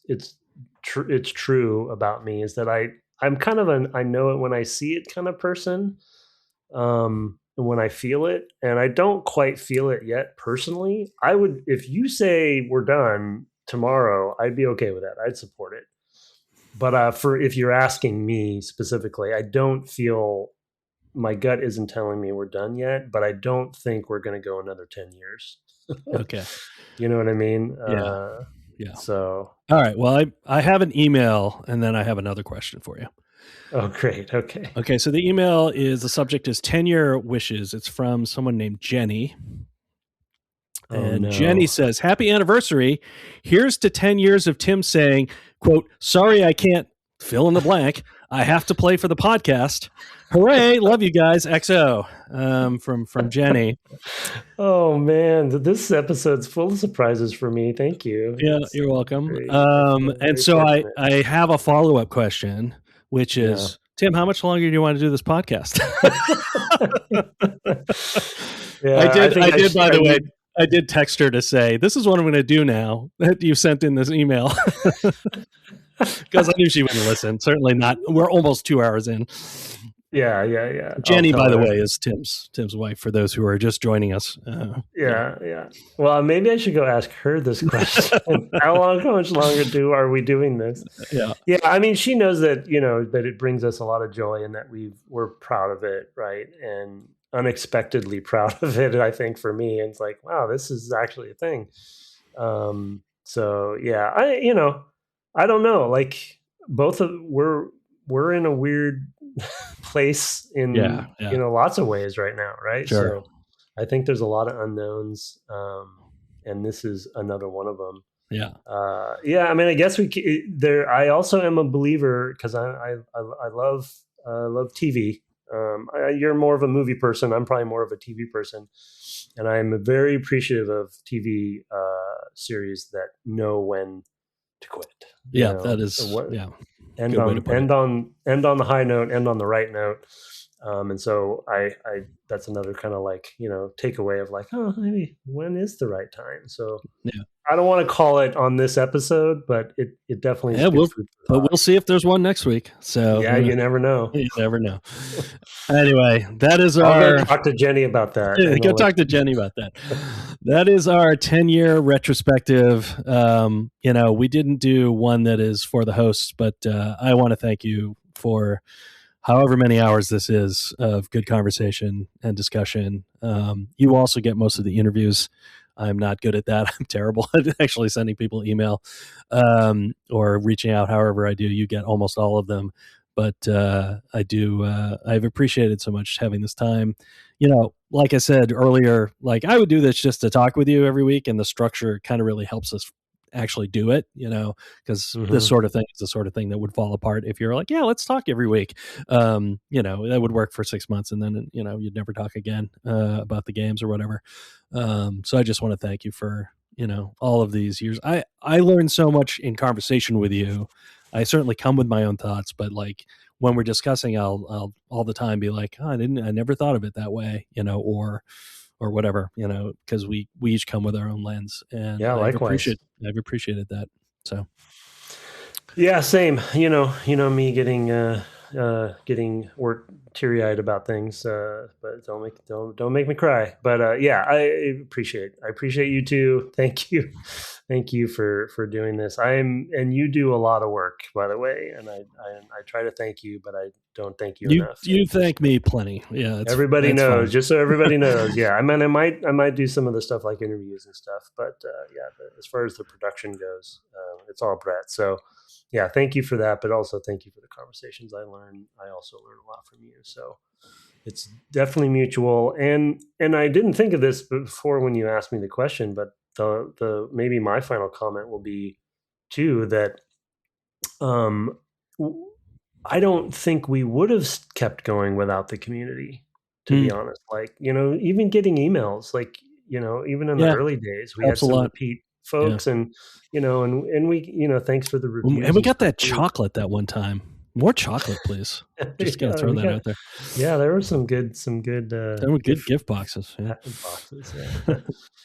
true about me, is that I'm kind of I know it when I see it kind of person, when I feel it, and I don't quite feel it yet personally. I would, if you say we're done tomorrow, I'd be okay with that. I'd support it. But if you're asking me specifically, I don't feel, my gut isn't telling me we're done yet, but I don't think we're going to go another 10 years. Okay. You know what I mean? Yeah. So, all right. Well, I have an email, and then I have another question for you. Oh, great. Okay. So the email the subject is 10-year wishes. It's from someone named Jenny. And Jenny says, happy anniversary. Here's to 10 years of Tim saying, quote, sorry, I can't fill in the blank. I have to play for the podcast. Hooray. Love you guys. XO. From Jenny. Oh man, this episode's full of surprises for me. Thank you. Yeah, you're welcome. And so I have a follow-up question, which is, Tim, how much longer do you want to do this podcast? I did, by the way. I did text her to say, this is what I'm going to do now that you sent in this email. Because I knew she wouldn't listen. Certainly not. We're almost 2 hours in. Yeah. Jenny, by the way, is Tim's wife, for those who are just joining us. Yeah. Well, maybe I should go ask her this question. How much longer are we doing this? Yeah. I mean, she knows that, that it brings us a lot of joy, and that we're proud of it, right? And unexpectedly proud of it, I think, for me. And it's like, wow, this is actually a thing. So yeah, I don't know. Like, we're in a weird place in lots of ways right now, right? Sure. So I think there's a lot of unknowns, and this is another one of them. I mean, I guess I also am a believer, because I love TV. You're more of a movie person. I'm probably more of a TV person, and I'm very appreciative of TV series that know when to quit. That is End on the high note, end on the right note. And so I that's another kind of like, takeaway of like, oh, maybe when is the right time? So I don't want to call it on this episode, but it definitely is. But we'll see if there's one next week. So you never know. You never know. Anyway, that is I'll go talk to Jenny about that. Go talk to Jenny about that. That is our 10-year retrospective. We didn't do one that is for the hosts, but I want to thank you for however many hours this is of good conversation and discussion. You also get most of the interviews. I'm not good at that. I'm terrible at actually sending people email or reaching out. However I do, you get almost all of them. But I've appreciated so mumuch having this time. Like I said earlier, like I would do this just to talk with you every week, and the structure kind of really helps us actually do it, because this sort of thing is the sort of thing that would fall apart if you're like, let's talk every week. That would work for 6 months, and then, you'd never talk again about the games or whatever. So I just want to thank you for, all of these years. I learned so much in conversation with you. I certainly come with my own thoughts, but like when we're discussing, I'll all the time be like, I never thought of it that way, or whatever, because we each come with our own lens, and likewise. I've appreciated that. So, yeah, same. Me getting teary-eyed about things, but don't make me cry. But yeah, I appreciate you too. Thank you for doing this. And you do a lot of work, by the way, and I try to thank you, but I don't thank you enough. You thank me plenty. Yeah, everybody knows. Fine. Just so everybody knows. Yeah, I mean, I might do some of the stuff like interviews and stuff, but as far as the production goes, it's all Brett. So. Yeah, thank you for that, but also thank you for the conversations I also learn a lot from you. So it's definitely mutual. And I didn't think of this before when you asked me the question, but the maybe my final comment will be too that I don't think we would have kept going without the community, to be honest. Like, even getting emails, like, even in the early days, we had some repeat folks and and we thanks for the reviews, and we got that chocolate that one time. More chocolate, please. Just gonna throw that out there. Yeah, there were some good there were good gift boxes.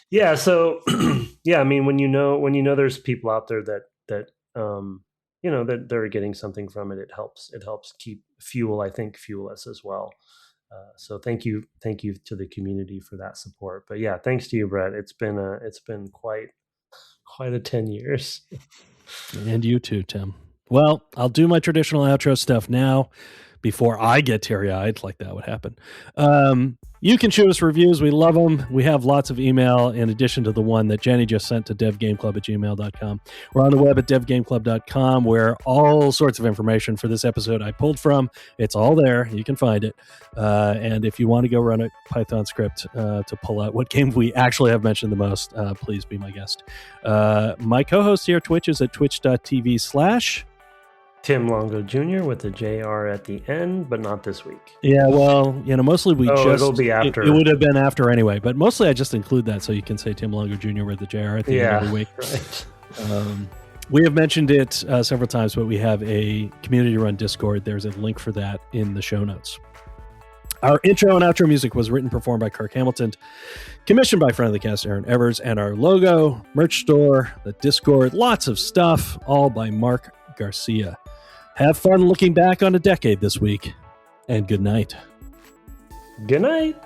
Yeah. So I mean, when you know there's people out there that that they're getting something from it, it helps keep fuel us as well. So thank you to the community for that support. But yeah, thanks to you, Brett. It's been quite a 10 years. And you too, Tim. Well, I'll do my traditional outro stuff now before I get teary-eyed, like that would happen. You can shoot us reviews. We love them. We have lots of email in addition to the one that Jenny just sent to devgameclub@gmail.com. We're on the web at devgameclub.com, where all sorts of information for this episode I pulled from. It's all there. You can find it. And if you want to go run a Python script to pull out what game we actually have mentioned the most, please be my guest. My co-host here at Twitch is at twitch.tv/ Tim Longo Jr. with a JR at the end, but not this week. Yeah, well, mostly it'll be after. It would have been after anyway, but mostly I just include that so you can say Tim Longo Jr. with the JR at the end every week. Right. We have mentioned it several times, but we have a community-run Discord. There's a link for that in the show notes. Our intro and outro music was written and performed by Kirk Hamilton, commissioned by friend of the cast, Aaron Evers, and our logo, merch store, the Discord, lots of stuff, all by Mark Garcia. Have fun looking back on a decade this week, and good night. Good night.